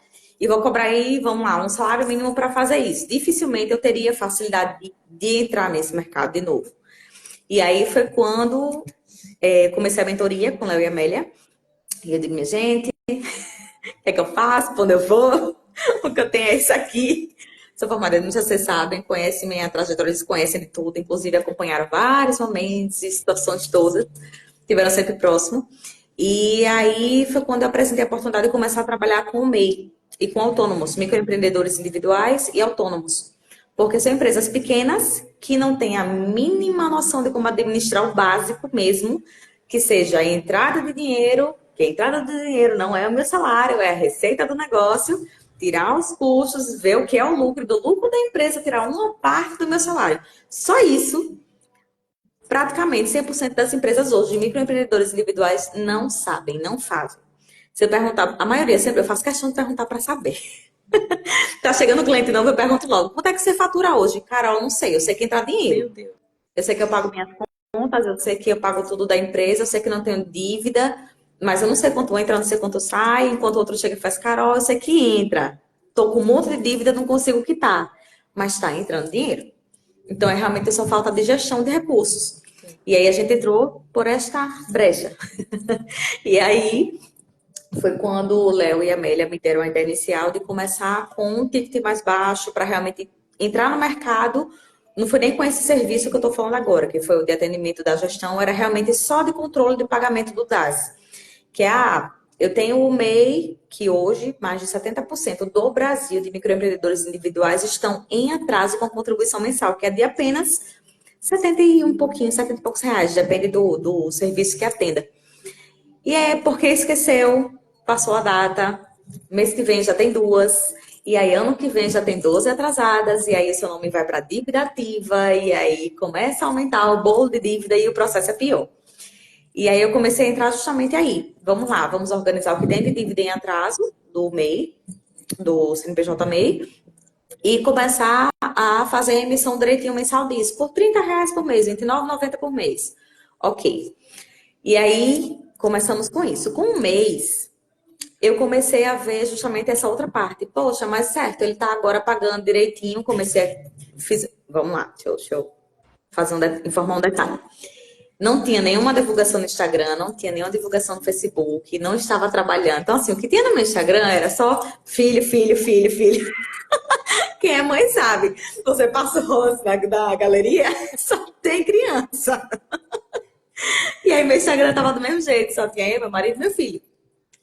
e vou cobrar aí, vamos lá, um salário mínimo para fazer isso. Dificilmente eu teria facilidade de entrar nesse mercado de novo. E aí foi quando comecei a mentoria com Léo e Amélia. E eu digo, minha gente, o que é que eu faço? Para onde eu vou? O que eu tenho é isso aqui. Sou formada em administração, vocês sabem, conhecem minha trajetória, eles conhecem de tudo, inclusive acompanharam vários momentos e situações todas, estiveram sempre próximo. E aí foi quando eu apresentei a oportunidade de começar a trabalhar com o MEI e com autônomos, microempreendedores individuais e autônomos. Porque são empresas pequenas que não têm a mínima noção de como administrar o básico mesmo, que seja a entrada de dinheiro, que a entrada de dinheiro não é o meu salário, é a receita do negócio, tirar os custos, ver o que é o lucro, do lucro da empresa, tirar uma parte do meu salário. Só isso, praticamente 100% das empresas hoje, de microempreendedores individuais, não sabem, não fazem. Se eu perguntar, a maioria sempre eu faço questão de perguntar para saber. Tá chegando cliente novo, eu pergunto logo, quanto é que você fatura hoje? Carol, eu não sei, eu sei que entra dinheiro. Meu Deus. Eu sei que eu pago minhas contas, eu sei que eu pago tudo da empresa, eu sei que não tenho dívida, mas eu não sei quanto entra, eu não sei quanto sai, enquanto o outro chega e faz, Carol, eu sei que entra. Tô com um monte de dívida, não consigo quitar. Mas tá entrando dinheiro. Então, é realmente só falta de gestão de recursos. E aí a gente entrou por esta brecha. E aí foi quando o Léo e a Amélia me deram a ideia inicial de começar com um ticket mais baixo para realmente entrar no mercado. Não foi nem com esse serviço que eu estou falando agora, que foi o de atendimento da gestão, era realmente só de controle de pagamento do DAS. Que é eu tenho o MEI, que hoje mais de 70% do Brasil de microempreendedores individuais estão em atraso com a contribuição mensal, que é de apenas 70 e um pouquinho, 70 e poucos reais, depende do serviço que atenda. E é porque esqueceu, passou a data, mês que vem já tem 2, e aí ano que vem já tem 12 atrasadas, e aí seu nome vai para dívida ativa, e aí começa a aumentar o bolo de dívida e o processo é pior. E aí eu comecei a entrar justamente aí. Vamos lá, vamos organizar o que tem de dívida em atraso do MEI, do CNPJ MEI, e começar a fazer a emissão direitinho mensal disso, por R$ 30 por mês, R$ 29,90 por mês. Ok. E aí começamos com isso. Com um mês, eu comecei a ver justamente essa outra parte. Poxa, mas certo, ele está agora pagando direitinho. Vamos lá, deixa eu informar um detalhe. Não tinha nenhuma divulgação no Instagram, não tinha nenhuma divulgação no Facebook, não estava trabalhando. Então, assim, o que tinha no meu Instagram era só filho, filho, filho, filho. Quem é mãe sabe. Você passa o rosto da galeria, só tem criança. E aí meu Instagram tava do mesmo jeito, só tinha eu, meu marido e meu filho.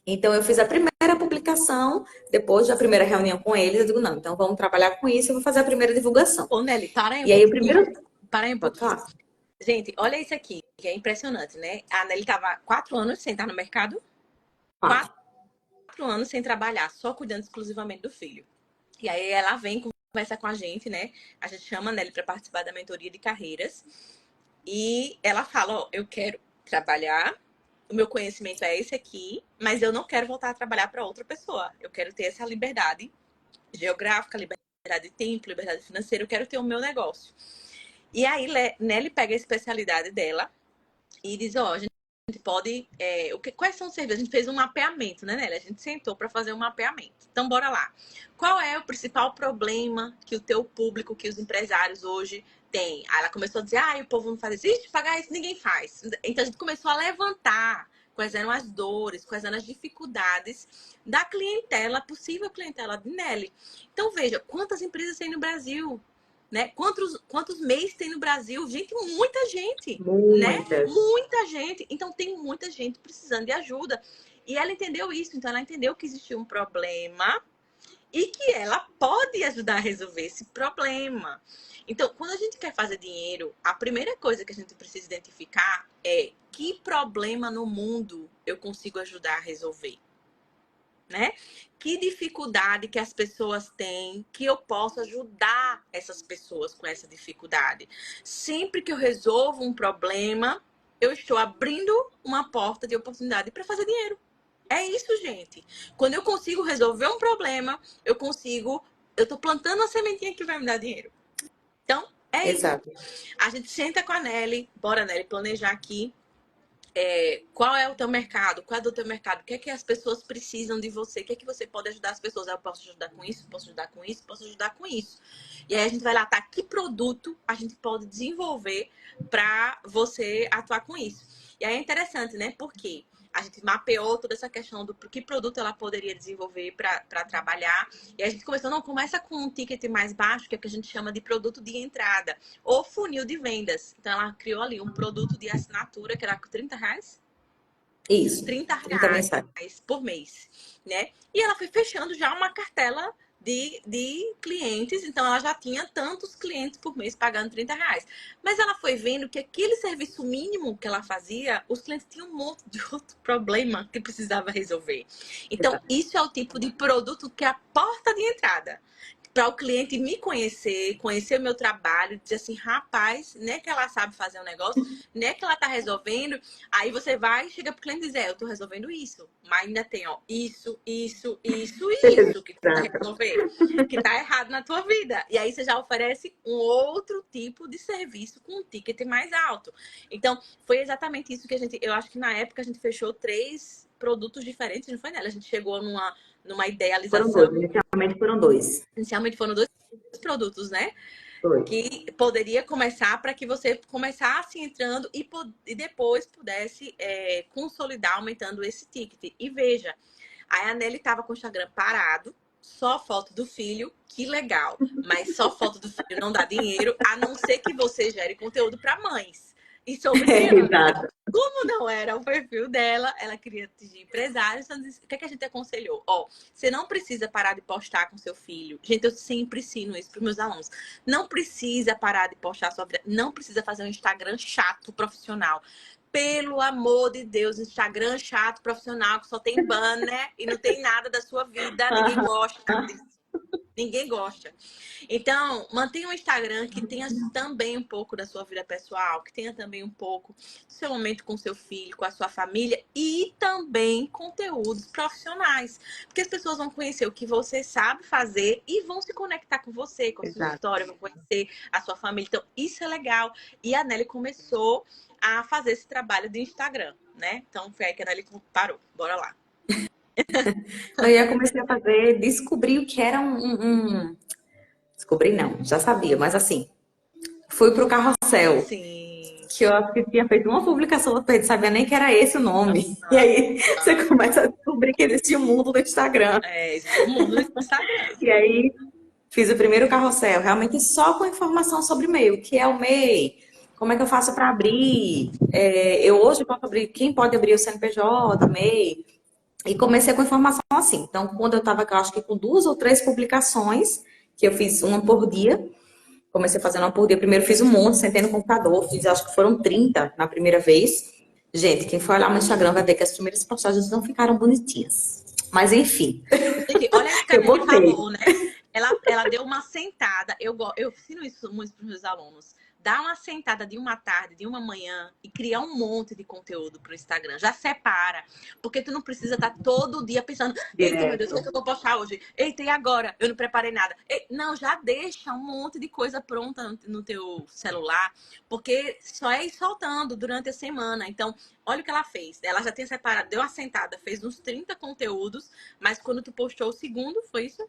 Então, eu fiz a primeira publicação, depois da primeira reunião com eles, eu digo, não, então vamos trabalhar com isso, eu vou fazer a primeira divulgação. Ô, Nelly, para aí um E aí, o pouquinho. primeiro... Para aí um Pode pouquinho. falar. Gente, olha isso aqui, que é impressionante, né? A Nelly tava 4 anos sem estar no mercado, Quatro. 4 anos sem trabalhar, só cuidando exclusivamente do filho. E aí ela vem, conversa com a gente, né? A gente chama a Nelly para participar da mentoria de carreiras. E ela fala, ó, eu quero trabalhar, o meu conhecimento é esse aqui, mas eu não quero voltar a trabalhar para outra pessoa. Eu quero ter essa liberdade geográfica, liberdade de tempo, liberdade financeira, eu quero ter o meu negócio. E aí Nelly pega a especialidade dela e diz, ó, a gente pode... quais são os serviços? A gente fez um mapeamento, né, Nelly? A gente sentou para fazer um mapeamento. Então, bora lá. Qual é o principal problema que o teu público, que os empresários hoje têm? Aí ela começou a dizer, o povo não faz isso. Ixi, pagar isso ninguém faz. Então, a gente começou a levantar quais eram as dores, quais eram as dificuldades da clientela, possível clientela de Nelly. Então, veja, quantas empresas tem no Brasil? Né? Quantos MEIs tem no Brasil? Gente, muita gente, né? Muitas. Muita gente. Então, tem muita gente precisando de ajuda. E ela entendeu isso. Então, ela entendeu que existia um problema e que ela pode ajudar a resolver esse problema. Então, quando a gente quer fazer dinheiro, a primeira coisa que a gente precisa identificar é que problema no mundo eu consigo ajudar a resolver. Né? Que dificuldade que as pessoas têm que eu posso ajudar essas pessoas com essa dificuldade. Sempre que eu resolvo um problema, eu estou abrindo uma porta de oportunidade para fazer dinheiro. É isso, gente. Quando eu consigo resolver um problema, eu estou plantando uma sementinha que vai me dar dinheiro. Então, é Exato. isso. A gente senta com a Nelly, bora, Nelly, planejar aqui. Qual é o teu mercado? Qual é do teu mercado? O que é que as pessoas precisam de você? O que é que você pode ajudar as pessoas? Eu posso ajudar com isso, posso ajudar com isso, posso ajudar com isso. E aí a gente vai lá, tá? Que produto a gente pode desenvolver para você atuar com isso? E aí é interessante, né? Porque a gente mapeou toda essa questão do que produto ela poderia desenvolver para trabalhar. E a gente começou, não, começa com um ticket mais baixo, que é o que a gente chama de produto de entrada, ou funil de vendas. Então, ela criou ali um produto de assinatura, que era R$30? Isso. 30 30 reais mensagens. por mês, né? E ela foi fechando já uma cartela de clientes, então ela já tinha tantos clientes por mês pagando R$30. Mas ela foi vendo que aquele serviço mínimo que ela fazia, os clientes tinham um monte de outro problema que precisava resolver. Então, Exato. isso é o tipo de produto que é a porta de entrada. Para o cliente me conhecer, conhecer o meu trabalho, dizer assim, rapaz, nem é que ela sabe fazer um negócio, nem é que ela tá resolvendo. Aí você vai, chega pro cliente e diz, eu tô resolvendo isso, mas ainda tem, ó, isso e isso que tu vai resolver, que tá errado na tua vida. E aí você já oferece um outro tipo de serviço com um ticket mais alto. Então, foi exatamente isso que eu acho que na época a gente fechou 3 produtos diferentes, não foi nela? A gente chegou numa idealização. Inicialmente foram 2. Inicialmente foram 2 produtos, né? Foi. Que poderia começar para que você começasse entrando e depois pudesse consolidar aumentando esse ticket. E veja, a Nelly estava com o Instagram parado, só foto do filho, que legal. Mas só foto do filho não dá dinheiro, a não ser que você gere conteúdo para mães e sobre criança. Exato. Como não era o perfil dela, ela queria atingir empresários. Então, o que a gente aconselhou? Você não precisa parar de postar com seu filho. Gente, eu sempre ensino isso para os meus alunos. Não precisa parar de postar a sua vida. Não precisa fazer um Instagram chato, profissional. Pelo amor de Deus, Instagram chato, profissional, que só tem banner e não tem nada da sua vida. Ninguém gosta disso. Ninguém gosta. Então, mantenha um Instagram que tenha também um pouco da sua vida pessoal, que tenha também um pouco do seu momento com seu filho, com a sua família e também conteúdos profissionais. Porque as pessoas vão conhecer o que você sabe fazer e vão se conectar com você, com a sua história, vão conhecer a sua família. Então, isso é legal. E a Nelly começou a fazer esse trabalho de Instagram, né? Então, foi aí que a Nelly parou. Bora lá. Eu comecei a fazer, descobri o que era Descobri não, já sabia, mas assim, fui pro Carrossel. Sim. Que eu acho que tinha feito uma publicação, não sabia nem que era esse o nome. E aí você começa a descobrir que existia o mundo do Instagram. Existe o mundo do Instagram. E aí fiz o primeiro carrossel, realmente só com informação sobre o MEI, o que é o MEI, como é que eu faço para abrir? Eu hoje posso abrir, quem pode abrir o CNPJ, MEI? E comecei com informação assim. Então, quando eu estava, acho que com 2 ou 3 publicações, que eu fiz uma por dia, comecei fazendo uma por dia. Primeiro fiz um monte, sentei no computador, fiz acho que foram 30 na primeira vez. Gente, quem for olhar no Instagram vai ver que as primeiras postagens não ficaram bonitinhas. Mas enfim, Gente, olha isso que a eu Nelly botei. falou, né? Ela deu uma sentada. Eu ensino isso muito para os meus alunos. Dá uma sentada de uma tarde, de uma manhã e criar um monte de conteúdo para o Instagram. Já separa. Porque tu não precisa estar todo dia pensando: eita, meu Deus, o que é que eu vou postar hoje? Eita, e agora? Eu não preparei nada. Não, já deixa um monte de coisa pronta no teu celular. Porque só é ir soltando durante a semana. Então, olha o que ela fez. Ela já tinha separado, deu uma sentada, fez uns 30 conteúdos. Mas quando tu postou o segundo, foi isso?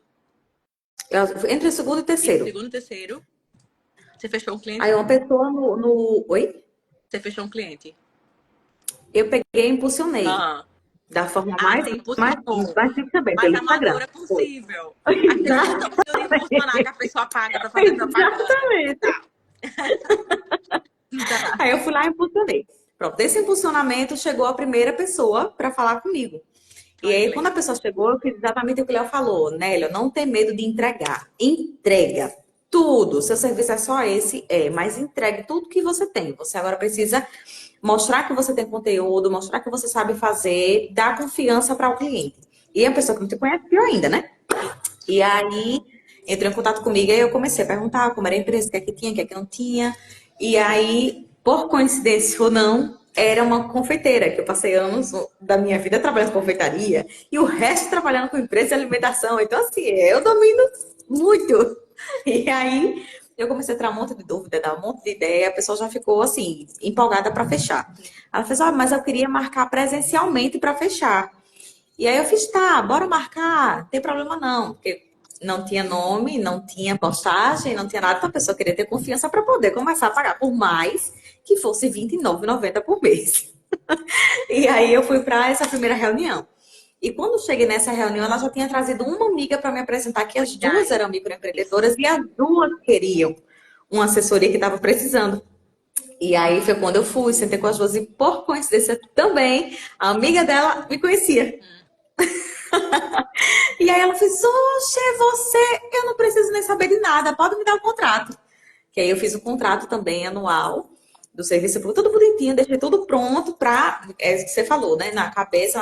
Entre o segundo e o Isso, terceiro. segundo e terceiro. Você fechou um cliente? Aí uma pessoa Oi? Você fechou um cliente. Eu peguei e impulsionei. Ah, Da forma você mais impulsionou. simples também, Mais pelo Instagram. amadora Foi. possível. Aquele botãozinho de impulsionar que a pessoa paga pra fazer propaganda. Exatamente. Tá. Tá. Aí eu fui lá e impulsionei. Pronto, desse impulsionamento chegou a primeira pessoa para falar comigo. E Olha que aí, quando a legal. pessoa chegou, eu fiz exatamente o que o Léo falou. Nélio, não tem medo de entregar. Entrega tudo. Seu serviço é só esse? Mas entregue tudo que você tem. Você agora precisa mostrar que você tem conteúdo, mostrar que você sabe fazer, dar confiança para o cliente. E a pessoa que não te conhece, pior ainda, né? E aí, entrou em contato comigo e eu comecei a perguntar como era a empresa, o que é que tinha, o que é que não tinha. E aí, por coincidência ou não, era uma confeiteira, que eu passei anos da minha vida trabalhando com confeitaria e o resto trabalhando com empresa de alimentação. Então, assim, eu domino muito. E aí, eu comecei a tirar um monte de dúvida, dar um monte de ideia, a pessoa já ficou, assim, empolgada para fechar. Ela fez, mas eu queria marcar presencialmente para fechar. E aí eu fiz, tá, bora marcar, não tem problema não, porque não tinha nome, não tinha postagem, não tinha nada, então a pessoa queria ter confiança para poder começar a pagar por mais que fosse R$ 29,90 por mês. E aí eu fui para essa primeira reunião. E quando cheguei nessa reunião, ela já tinha trazido uma amiga para me apresentar, que as duas Verdade. eram microempreendedoras e as duas queriam uma assessoria que estava precisando. E aí foi quando eu fui, sentei com as duas e, por coincidência também, a amiga dela me conhecia. E aí ela fez, oxe, é você, eu não preciso nem saber de nada, pode me dar o contrato. Que aí eu fiz o contrato também anual do serviço público, tudo bonitinho, deixei tudo pronto para, é o que você falou, né? Na cabeça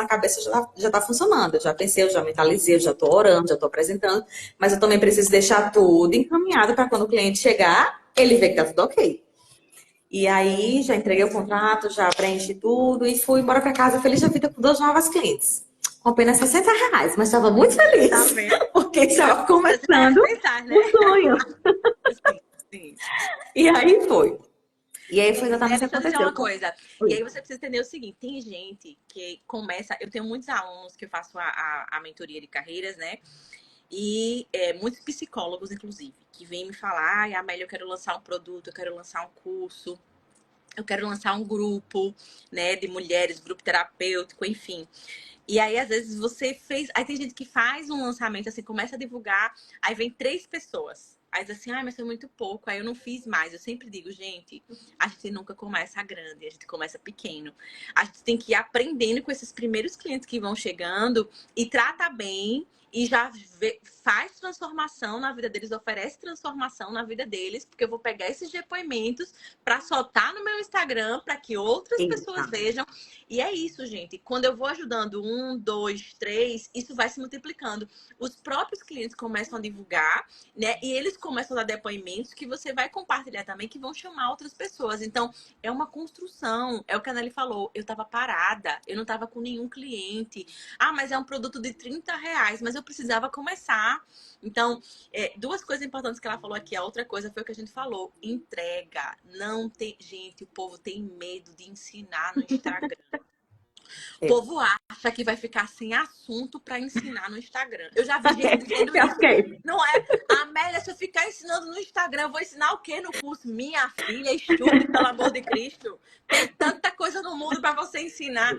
já tá funcionando. Eu já pensei, eu já mentalizei, eu já tô orando, já tô apresentando, mas eu também preciso deixar tudo encaminhado para quando o cliente chegar, ele ver que tá tudo ok. E aí já entreguei o contrato, já preenchi tudo e fui embora para casa feliz da vida com 2 novas clientes. Com apenas R$ 60, mas estava muito Tá feliz, vendo? porque estava Você vai começando arrebentar, né? o sonho. Sim, sim. E aí foi. E aí foi É, exatamente o que deixa eu dizer uma aconteceu. coisa. E aí você precisa entender o seguinte: tem gente que começa. Eu tenho muitos alunos que eu faço a mentoria de carreiras, né? E muitos psicólogos, inclusive, que vêm me falar: ai, Amélia, eu quero lançar um produto, eu quero lançar um curso, eu quero lançar um grupo, né, de mulheres, grupo terapêutico, enfim. E aí, às vezes, você fez. Aí tem gente que faz um lançamento, assim, começa a divulgar, aí vem 3 pessoas. Aí diz assim, ai, mas foi muito pouco, aí eu não fiz mais. Eu sempre digo, gente, a gente nunca começa grande, a gente começa pequeno. A gente tem que ir aprendendo com esses primeiros clientes que vão chegando e trata bem e já faz transformação na vida deles, oferece transformação na vida deles, porque eu vou pegar esses depoimentos para soltar no meu Instagram, para que outras pessoas Eita. vejam. E é isso, gente. Quando eu vou ajudando 1, 2, 3, isso vai se multiplicando. Os próprios clientes começam a divulgar, né? E eles começam a dar depoimentos que você vai compartilhar também, que vão chamar outras pessoas. Então, é uma construção. É o que a Nelly falou. Eu tava parada, eu não tava com nenhum cliente. Ah, mas é um produto de R$ 30, mas eu precisava começar. Então, 2 coisas importantes que ela falou aqui. A outra coisa foi o que a gente falou. Entrega. Não tem... Gente, o povo tem medo de ensinar no Instagram. O É. povo acha que vai ficar sem assunto para ensinar no Instagram. Eu já vi gente dizendo isso. Ok. Não é? Amélia, se eu ficar ensinando no Instagram, eu vou ensinar o quê no curso? Minha filha, estude, pelo amor de Cristo. Tem tanta coisa no mundo para você ensinar.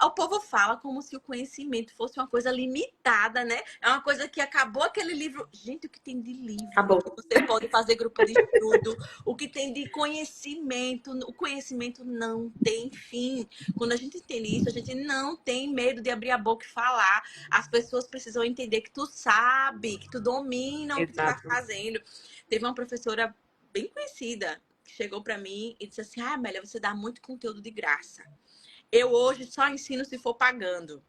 O povo fala como se o conhecimento fosse uma coisa limitada, né? É uma coisa que acabou aquele livro. Gente, o que tem de livro Acabou. que você pode fazer grupo de estudo, o que tem de conhecimento, o conhecimento não tem fim. Quando a gente entende isso, a gente não tem medo de abrir a boca e falar. As pessoas precisam entender que tu sabe, que tu domina o que tu tá Exato. fazendo. Teve uma professora bem conhecida que chegou para mim e disse assim: Amélia, você dá muito conteúdo de graça. Eu hoje só ensino se for pagando.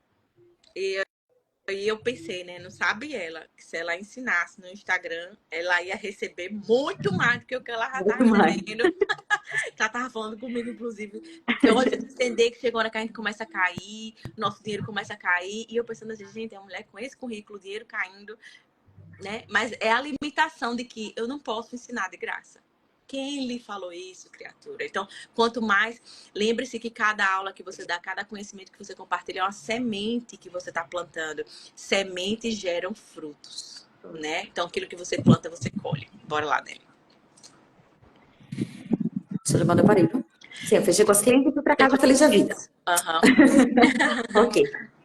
E eu pensei, né? Não sabe ela, que se ela ensinasse no Instagram, ela ia receber muito mais do que o que ela já tá Muito mais. recebendo. Ela tava falando comigo, inclusive. Eu vou entender que chegou a hora que a gente começa a cair, nosso dinheiro começa a cair. E eu pensando assim, gente, a mulher com esse currículo, dinheiro caindo, né? Mas é a limitação de que eu não posso ensinar de graça. Quem lhe falou isso, criatura? Então, quanto mais, lembre-se que cada aula que você dá, cada conhecimento que você compartilha é uma semente que você está plantando. Sementes geram frutos, né? Então, aquilo que você planta, você colhe. Bora lá, Nelly. Deixa eu levar o aparelho. Sim, eu fechei com as clientes e fui para casa feliz da vida. Aham. Ok.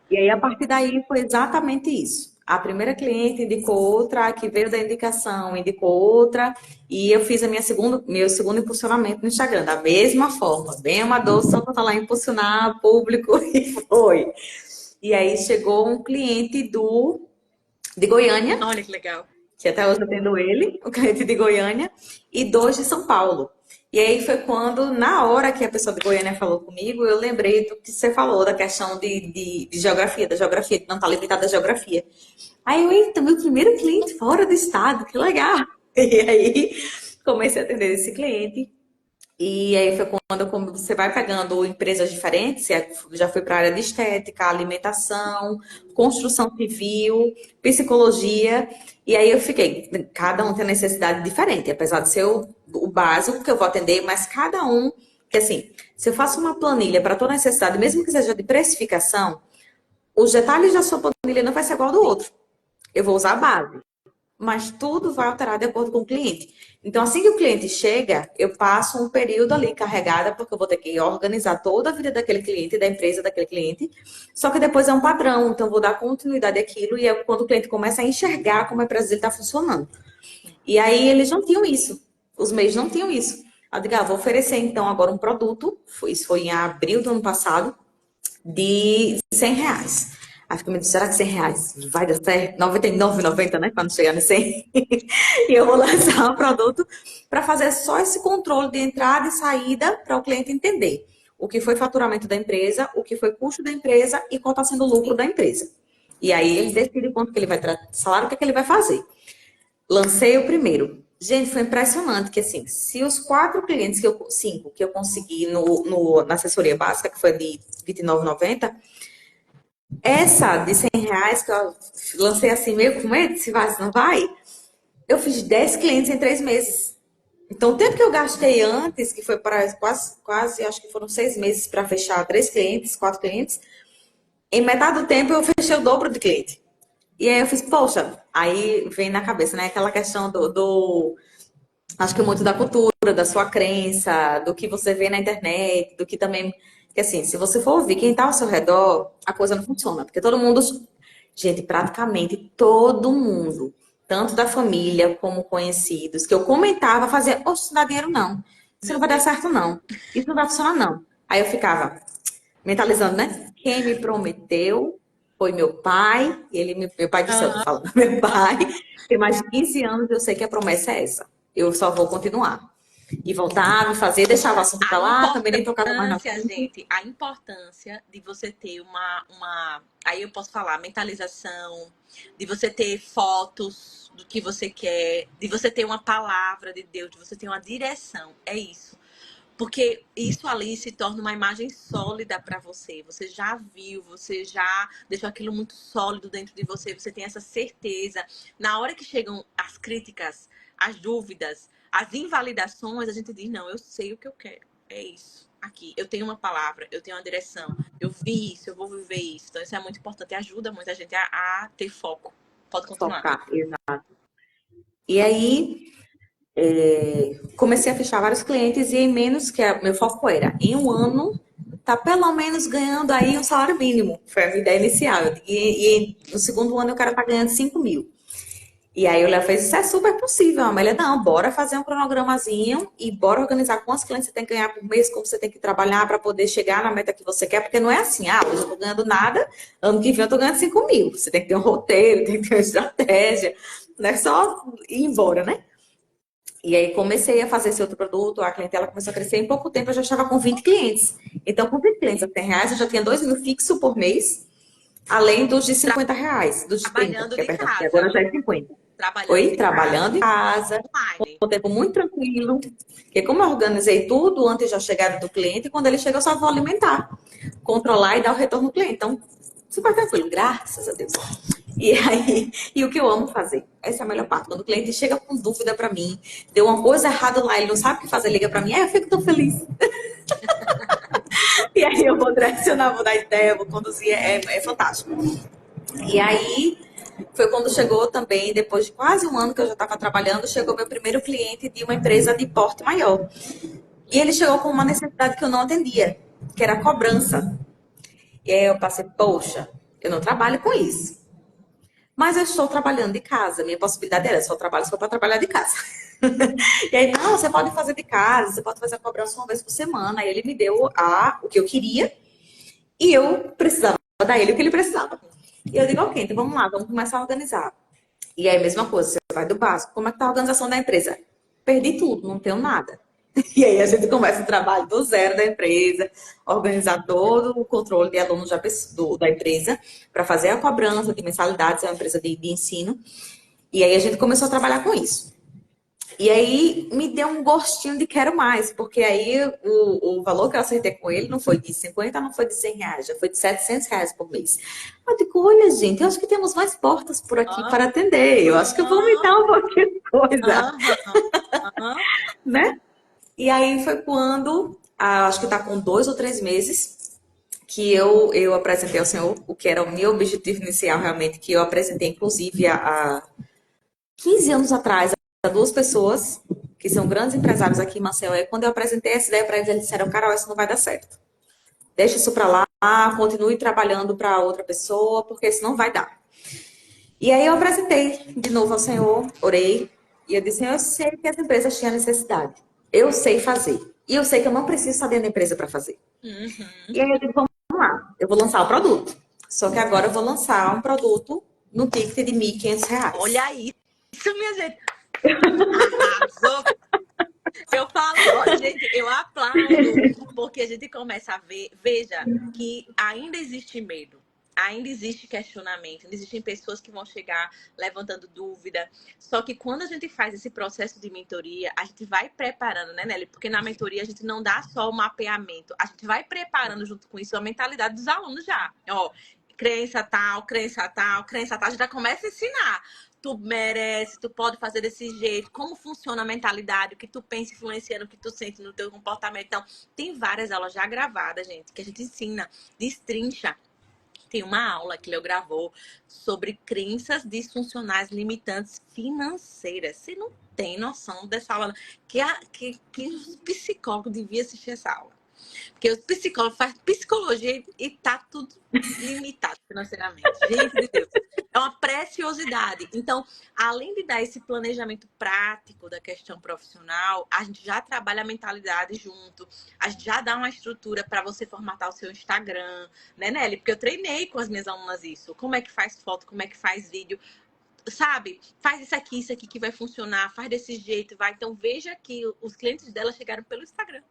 E aí, a partir daí, foi exatamente isso. A primeira cliente indicou outra, a que veio da indicação indicou outra, e eu fiz meu segundo impulsionamento no Instagram, da mesma forma, bem amador, só para lá impulsionar público, e foi. E aí, chegou um cliente de Goiânia, Olha que legal. que até hoje eu atendo ele, o cliente de Goiânia, e dois de São Paulo. E aí foi quando, na hora que a pessoa de Goiânia falou comigo, eu lembrei do que você falou, da questão de geografia, da geografia, que não está limitada à geografia. Aí eu, eita, meu primeiro cliente fora do estado, que legal! E aí comecei a atender esse cliente. E aí foi quando você vai pegando empresas diferentes, já fui para a área de estética, alimentação, construção civil, psicologia, e aí eu fiquei, cada um tem necessidade diferente, apesar de ser o básico que eu vou atender, mas cada um, que assim, se eu faço uma planilha para toda necessidade, mesmo que seja de precificação, os detalhes da sua planilha não vai ser igual ao do outro. Eu vou usar a base, mas tudo vai alterar de acordo com o cliente. Então, assim que o cliente chega, eu passo um período ali carregada, porque eu vou ter que organizar toda a vida daquele cliente, da empresa daquele cliente. Só que depois é um padrão, então eu vou dar continuidade àquilo, e é quando o cliente começa a enxergar como a empresa dele está funcionando. E aí eles não tinham isso, os meios não tinham isso. Eu digo, vou oferecer então agora um produto, isso foi em abril do ano passado, de R$ 100. Aí fica me dizendo, será que R$ 100 vai dar certo? R$ 99,90, né? Quando chegar no 100. E eu vou lançar um produto para fazer só esse controle de entrada e saída para o cliente entender o que foi faturamento da empresa, o que foi custo da empresa e qual está sendo o lucro da empresa. E aí ele decide quanto que ele vai tratar de salário, o que, é que ele vai fazer. Lancei o primeiro. Gente, foi impressionante que, assim, se os 4 clientes, cinco, que eu consegui na assessoria básica, que foi de R$ 29,90, essa de R$ 100, que eu lancei assim, meio com medo, se vai, se não vai, eu fiz 10 clientes em 3 meses. Então, o tempo que eu gastei antes, que foi para quase, acho que foram 6 meses para fechar 3 clientes, 4 clientes, em metade do tempo eu fechei o dobro de cliente. E aí eu fiz, poxa, aí vem na cabeça, né, aquela questão acho que muito da cultura, da sua crença, do que você vê na internet, do que também, que assim, se você for ouvir quem tá ao seu redor, a coisa não funciona, porque todo mundo, gente, praticamente todo mundo, tanto da família como conhecidos, que eu comentava, fazia, oxe, isso não dá dinheiro não, isso não vai dar certo não, isso não vai funcionar não. Aí eu ficava mentalizando, né? Quem me prometeu foi meu pai, meu pai do céu, tô falando, meu pai, tem mais de 15 anos, eu sei que a promessa é essa. Eu só vou continuar. E voltava, fazer, deixava o assunto A pra lá, também nem tocava mais no importância, assunto. gente, a importância de você ter aí eu posso falar, mentalização, de você ter fotos do que você quer, de você ter uma palavra de Deus, de você ter uma direção. É isso. Porque isso ali se torna uma imagem sólida para você. Você já viu, você já deixou aquilo muito sólido dentro de você, você tem essa certeza. Na hora que chegam as críticas, as dúvidas, as invalidações, a gente diz: não, eu sei o que eu quero. É isso. Aqui, eu tenho uma palavra, eu tenho uma direção, eu vi isso, eu vou viver isso. Então, isso é muito importante, ajuda muita gente a ter foco. Pode continuar. Focar, exato. E aí, comecei a fechar vários clientes e em menos, meu foco era, em um ano, tá pelo menos ganhando aí um salário mínimo. Foi a minha ideia inicial. E no segundo ano eu quero estar ganhando 5 mil. E aí o Léo fez, isso é super possível. A Amélia, não, bora fazer um cronogramazinho e bora organizar quantos clientes você tem que ganhar por mês, como você tem que trabalhar para poder chegar na meta que você quer, porque não é assim, hoje eu tô ganhando nada, ano que vem eu tô ganhando 5 mil. Você tem que ter um roteiro, tem que ter uma estratégia, não é só ir embora, né? E aí comecei a fazer esse outro produto, a clientela começou a crescer, em pouco tempo eu já estava com 20 clientes. Então, com 20 clientes a 100 reais, eu já tinha 2 mil fixo por mês, além dos de 50 reais, dos de 30, Trabalhando que é de perdão, que agora casa. já é 50. Trabalhando Oi, de casa. trabalhando em casa, Online. um tempo muito tranquilo, porque como eu organizei tudo antes da chegada do cliente, quando ele chega eu só vou alimentar, controlar e dar o retorno ao cliente. Então, super tranquilo, graças a Deus. E aí, e o que eu amo fazer? Essa é a melhor parte. Quando o cliente chega com dúvida para mim, deu uma coisa errada lá, ele não sabe o que fazer, liga para mim, eu fico tão feliz. E aí eu vou direcionar, vou dar ideia, vou conduzir, é fantástico. E aí, foi quando chegou também, depois de quase um ano que eu já estava trabalhando, chegou meu primeiro cliente de uma empresa de porte maior. E ele chegou com uma necessidade que eu não atendia, que era a cobrança. E aí eu passei, poxa, eu não trabalho com isso. Mas eu estou trabalhando de casa. Minha possibilidade era, só trabalho se for para trabalhar de casa. E aí, não, você pode fazer de casa, você pode fazer a cobrança uma vez por semana. Aí ele me deu o que eu queria e eu precisava dar ele o que ele precisava. E eu digo, ok, então vamos lá, vamos começar a organizar. E aí, mesma coisa, você vai do básico. Como é que tá a organização da empresa? Perdi tudo, não tenho nada. E aí a gente começa o trabalho do zero da empresa, organizar todo o controle de alunos da empresa, para fazer a cobrança de mensalidades, é uma empresa de ensino. E aí a gente começou a trabalhar com isso. E aí me deu um gostinho de quero mais, porque aí o valor que eu acertei com ele não foi de 50, não foi de 100 reais, já foi de 700 reais por mês. Eu digo, olha gente, eu acho que temos mais portas por aqui para atender, eu acho que eu vou aumentar um pouquinho de coisa, né? E aí foi quando, acho que está com 2 ou 3 meses, que eu apresentei ao senhor o que era o meu objetivo inicial realmente, que eu apresentei inclusive há 15 anos atrás a 2 pessoas que são grandes empresários aqui em Maceió. E quando eu apresentei essa ideia para eles, eles disseram, Carol, isso não vai dar certo. Deixa isso para lá, continue trabalhando para outra pessoa, porque isso não vai dar. E aí eu apresentei de novo ao senhor, orei, e eu disse, eu sei que as empresas tinham necessidade. Eu sei fazer. E eu sei que eu não preciso estar dentro da empresa para fazer. E aí eu disse, vamos lá, eu vou lançar o produto. Só que agora eu vou lançar um produto no ticket de R$ 1.500. Olha isso, minha gente. Arrasou. Eu falo, gente, eu aplaudo, porque a gente começa a ver, veja, que ainda existe medo. Ainda existe questionamento, ainda existem pessoas que vão chegar levantando dúvida. Só que quando a gente faz esse processo de mentoria, a gente vai preparando, né, Nelly? Porque na mentoria a gente não dá só o mapeamento, a gente vai preparando junto com isso a mentalidade dos alunos já. Ó, crença tal, crença tal, crença tal, a gente já começa a ensinar. Tu merece, tu pode fazer desse jeito, como funciona a mentalidade, o que tu pensa influencia no que tu sente no teu comportamento. Então, tem várias aulas já gravadas, gente, que a gente ensina, destrincha. Tem uma aula que ele gravou sobre crenças disfuncionais limitantes financeiras. Você não tem noção dessa aula. Que os psicólogos deviam assistir essa aula. Porque os psicólogos fazem psicologia e tá tudo limitado financeiramente. Gente de Deus. É uma preciosidade. Então, além de dar esse planejamento prático da questão profissional, a gente já trabalha a mentalidade junto. A gente já dá uma estrutura para você formatar o seu Instagram, né, Nelly? Porque eu treinei com as minhas alunas isso. Como é que faz foto, como é que faz vídeo. Sabe? Faz isso aqui que vai funcionar, faz desse jeito, vai. Então, veja que os clientes dela chegaram pelo Instagram.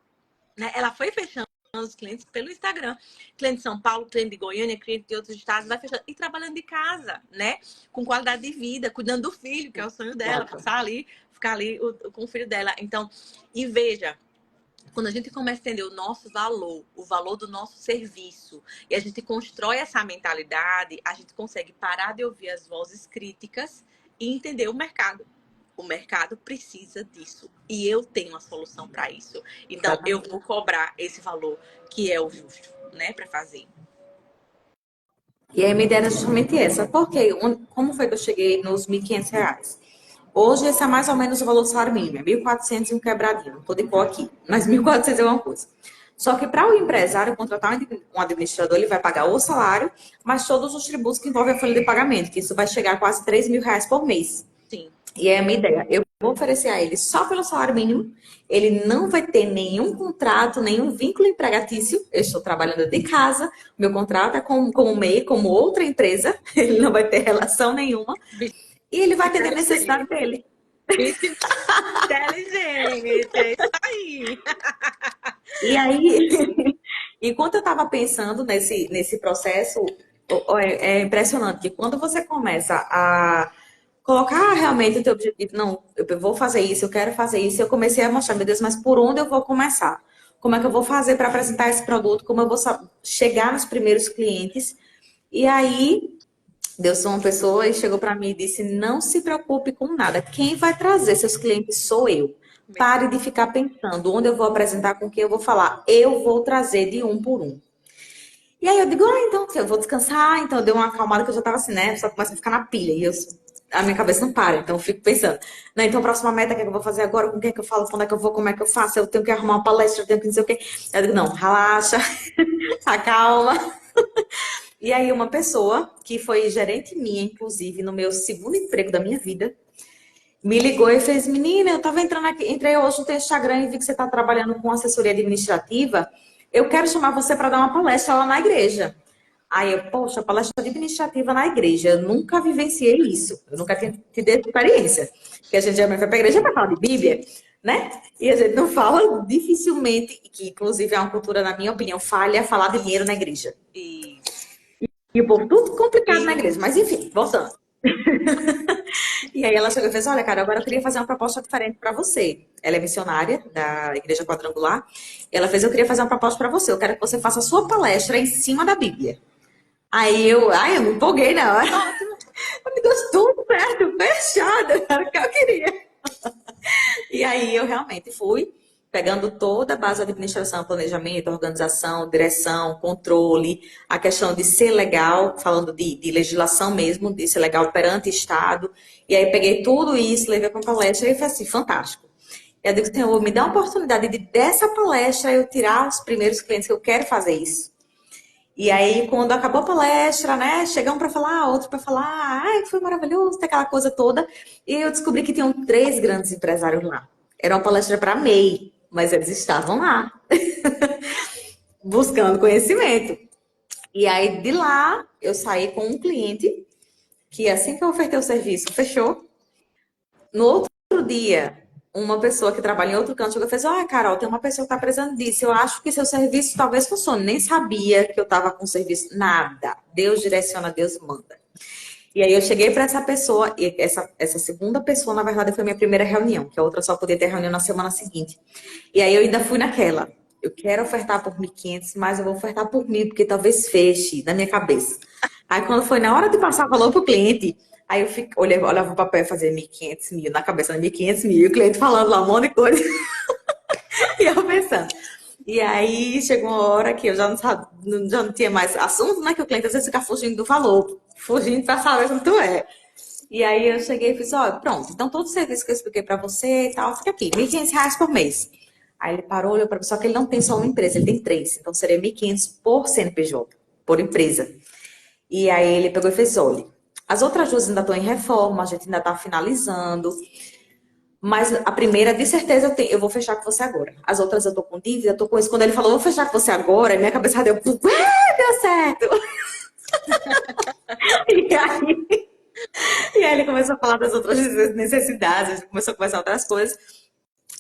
Né? Ela foi fechando os clientes pelo Instagram. Cliente de São Paulo, cliente de Goiânia, cliente de outros estados, vai fechando. E trabalhando de casa, né? Com qualidade de vida, cuidando do filho, que é o sonho dela, passar ali, ficar ali com o filho dela. Então, e veja, quando a gente começa a entender o nosso valor, o valor do nosso serviço, e a gente constrói essa mentalidade, a gente consegue parar de ouvir as vozes críticas e entender o mercado. O mercado precisa disso. E eu tenho uma solução para isso. Então, eu vou cobrar esse valor que é o justo, né, para fazer. E aí a minha ideia era justamente essa. Porque, como foi que eu cheguei nos R$ 1.500? Hoje, esse é mais ou menos o valor do salário mínimo. É 1.400 e um quebradinho. Não tô de pó aqui, mas 1.400 é uma coisa. Só que para o empresário contratar um administrador, ele vai pagar o salário, mas todos os tributos que envolvem a folha de pagamento, que isso vai chegar a quase R$ 3.000 por mês. Sim. E é a minha ideia. Eu vou oferecer a ele só pelo salário mínimo. Ele não vai ter nenhum contrato, nenhum vínculo empregatício. Eu estou trabalhando de casa. Meu contrato é como MEI, como outra empresa. Ele não vai ter relação nenhuma. E ele vai ter a necessidade dele. Bicho inteligente, é isso aí. E aí, enquanto eu estava pensando nesse processo, é impressionante que quando você começa a colocar realmente o teu objetivo, não, eu vou fazer isso, eu quero fazer isso, eu comecei a mostrar, meu Deus, mas por onde eu vou começar? Como é que eu vou fazer para apresentar esse produto? Como eu vou chegar nos primeiros clientes? E aí, Deus foi uma pessoa e chegou para mim e disse: não se preocupe com nada. Quem vai trazer seus clientes sou eu. Pare de ficar pensando onde eu vou apresentar, com quem eu vou falar. Eu vou trazer de um por um. E aí eu digo, então eu vou descansar. Então eu dei uma acalmada que eu já tava assim, né? Só começa a ficar na pilha. A minha cabeça não para. Então eu fico pensando, né? Então a próxima meta, o que é que eu vou fazer agora? Com quem é que eu falo? Quando é que eu vou? Como é que eu faço? Eu tenho que arrumar uma palestra, eu tenho que não sei o quê. Eu digo, não, relaxa, acalma. E aí uma pessoa, que foi gerente minha, inclusive, no meu segundo emprego da minha vida, me ligou e fez: menina, eu tava entrando aqui, entrei hoje no teu Instagram e vi que você tá trabalhando com assessoria administrativa. Eu quero chamar você para dar uma palestra lá na igreja. Aí eu, poxa, palestra administrativa na igreja. Eu nunca vivenciei isso. Eu nunca tinha tido essa experiência. Porque a gente geralmente vai para a igreja para falar de Bíblia, né? E a gente não fala dificilmente, que inclusive é uma cultura, na minha opinião, falha falar de dinheiro na igreja. Isso. E o povo tudo complicado na igreja. Mas enfim, voltando. E aí ela chegou e fez: olha, cara, agora eu queria fazer uma proposta diferente para você. Ela é missionária da Igreja Quadrangular. Ela fez: eu queria fazer uma proposta para você. Eu quero que você faça a sua palestra em cima da Bíblia. Aí eu me empolguei na hora. Ótimo. Me deu tudo certo, fechado. Era o que eu queria. E aí eu realmente fui pegando toda a base de administração, planejamento, organização, direção, controle, a questão de ser legal, falando de legislação mesmo, de ser legal perante Estado. E aí peguei tudo isso, levei para uma palestra e foi assim, fantástico. E eu digo: Senhor, me dá a oportunidade de dessa palestra eu tirar os primeiros clientes, que eu quero fazer isso. E aí, quando acabou a palestra, né, chegam para falar, outro para falar, ai, foi maravilhoso, aquela coisa toda. E eu descobri que tinham 3 grandes empresários lá. Era uma palestra para MEI, mas eles estavam lá, buscando conhecimento. E aí, de lá, eu saí com um cliente, que assim que eu ofertei o serviço, fechou. No outro dia, uma pessoa que trabalha em outro canto chegou e fez: olha, Carol, tem uma pessoa que está precisando disso. Eu acho que seu serviço talvez funcione. Nem sabia que eu estava com serviço. Nada. Deus direciona, Deus manda. E aí eu cheguei para essa pessoa, e essa segunda pessoa, na verdade, foi a minha primeira reunião, que a outra só podia ter reunião na semana seguinte. E aí eu ainda fui naquela: eu quero ofertar por 1.500, mas eu vou ofertar por 1.000, porque talvez feche na minha cabeça. Aí quando foi na hora de passar valor pro cliente, aí eu olhava o papel e fazia 1.500, 1.000, na cabeça, 1.500, 1.000, e o cliente falando lá um monte de coisa. E eu pensando. E aí chegou uma hora que eu já não sabia, já não tinha mais assunto, né? Que o cliente às vezes fica fugindo do valor, fugindo para saber quanto é. E aí eu cheguei e fiz: ó, pronto, então todo o serviço que eu expliquei para você e tal, fica aqui, R$ 1.500 por mês. Aí ele parou, olhou para mim, só que ele não tem só uma empresa, ele tem 3, então seria 1.500 por CNPJ, por empresa. E aí ele pegou e fez: olha, as outras duas ainda estão em reforma, a gente ainda está finalizando. Mas a primeira, de certeza, eu vou fechar com você agora. As outras eu tô com dívida, tô com isso. Quando ele falou: vou fechar com você agora, minha cabeça deu, deu certo. E aí, e aí ele começou a falar das outras necessidades, a gente começou a conversar outras coisas.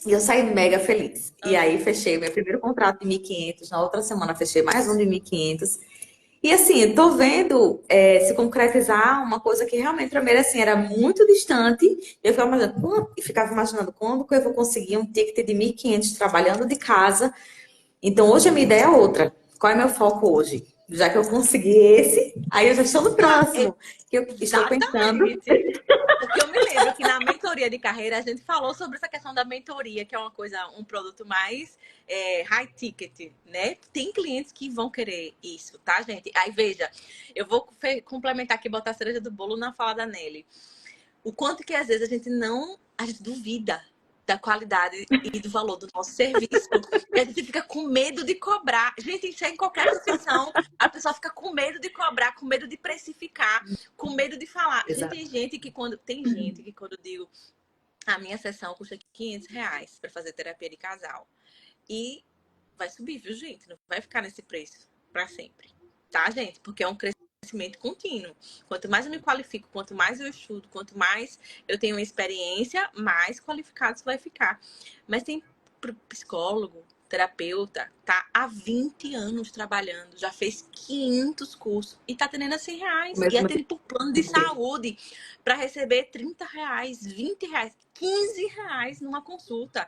E eu saí mega feliz. E aí fechei meu primeiro contrato de 1.500. Na outra semana fechei mais um de 1.500. E assim, tô vendo se concretizar uma coisa que realmente para mim era, assim, era muito distante. Eu ficava imaginando quando que eu vou conseguir um ticket de 1.500 trabalhando de casa. Então hoje a minha ideia é outra. Qual é meu foco hoje? Já que eu consegui esse, aí eu já estou no próximo. Que eu estou pensando. Exatamente. Porque eu me lembro que na mentoria de carreira a gente falou sobre essa questão da mentoria, que é uma coisa, um produto mais high ticket, né? Tem clientes que vão querer isso, tá, gente? Aí veja, eu vou complementar aqui, botar a cereja do bolo na fala da Nelly. O quanto que às vezes a gente duvida. da qualidade e do valor do nosso serviço. E a gente fica com medo de cobrar. Gente, isso é em qualquer profissão. A pessoa fica com medo de cobrar, com medo de precificar, com medo de falar. Gente, Exato. tem gente que quando eu digo a minha sessão custa R$ 500 para fazer terapia de casal. E vai subir, viu, gente? Não vai ficar nesse preço para sempre. Tá, gente? Porque é um crescimento contínuo. Quanto mais eu me qualifico, quanto mais eu estudo, quanto mais eu tenho experiência, mais qualificado você vai ficar. Mas tem psicólogo, terapeuta, tá há 20 anos trabalhando, já fez 500 cursos e tá atendendo a R$ 100 e atende por plano de saúde para receber R$ 30, R$ 20, R$ 15 numa consulta.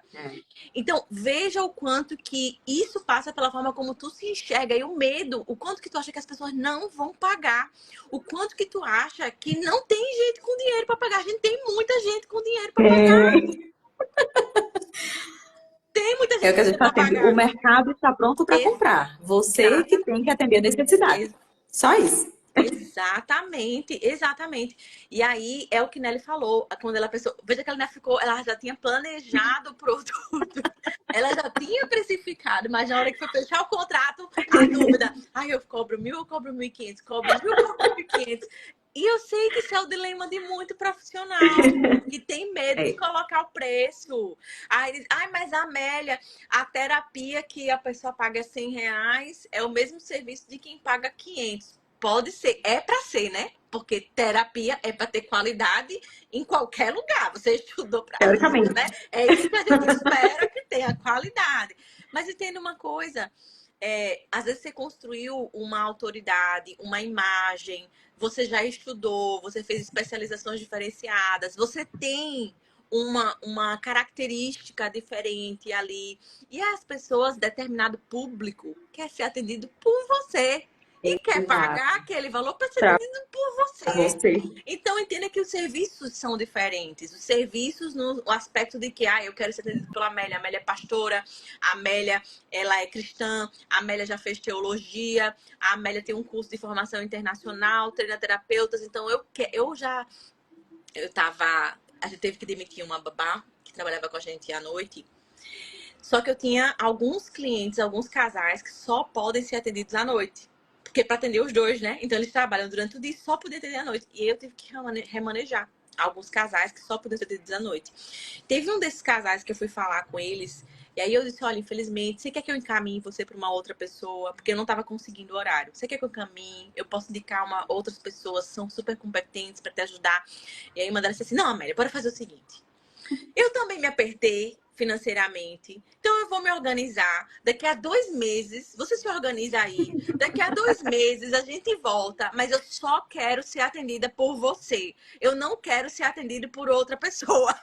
Então, veja o quanto que isso passa pela forma como tu se enxerga e o medo, o quanto que tu acha que as pessoas não vão pagar, o quanto que tu acha que não tem gente com dinheiro para pagar. A gente tem muita gente com dinheiro para pagar. Tem muita É o que a gente gente está para tendo. pagar. O mercado está pronto para comprar. Você que tem que atender a necessidade. Só isso. Exatamente, exatamente. E aí é o que Nelly falou, quando ela pensou, veja que ela ainda ficou, ela já tinha planejado o produto, ela já tinha precificado, mas na hora que foi fechar o contrato, a dúvida, eu cobro 1.000, eu cobro 1.500, cobro 1.000, eu cobro 1.500. E eu sei que isso é o dilema de muito profissional, que tem medo de colocar o preço. Aí, mas Amélia, a terapia que a pessoa paga R$ 100 é o mesmo serviço de quem paga 500. Pode ser, é para ser, né? Porque terapia é para ter qualidade em qualquer lugar. Você estudou para isso, né? É isso que a gente espera que tenha qualidade. Mas entenda uma coisa, às vezes você construiu uma autoridade, uma imagem, você já estudou, você fez especializações diferenciadas, você tem uma característica diferente ali. E as pessoas, determinado público, quer ser atendido por você. E quer pagar aquele valor para ser atendido por você. Então, entenda que os serviços são diferentes. Os serviços no aspecto de que, eu quero ser atendido pela Amélia. A Amélia é pastora, a Amélia, ela é cristã, a Amélia já fez teologia, a Amélia tem um curso de formação internacional, treina terapeutas. Então, a gente teve que demitir uma babá que trabalhava com a gente à noite. Só que eu tinha alguns clientes, alguns casais que só podem ser atendidos à noite. Porque para atender os dois, né? Então eles trabalham durante o dia e só podem atender à noite. E eu tive que remanejar alguns casais que só podiam ser atendidos à noite. Teve um desses casais que eu fui falar com eles. E aí eu disse, olha, infelizmente, você quer que eu encaminhe você para uma outra pessoa? Porque eu não estava conseguindo o horário. Você quer que eu encaminhe? Eu posso indicar outras pessoas que são super competentes para te ajudar. E aí uma delas disse assim, não, Amélia, bora fazer o seguinte. Eu também me apertei financeiramente, então eu vou me organizar. Daqui a 2 meses, você se organiza aí. Daqui a 2 meses a gente volta, mas eu só quero ser atendida por você. Eu não quero ser atendida por outra pessoa.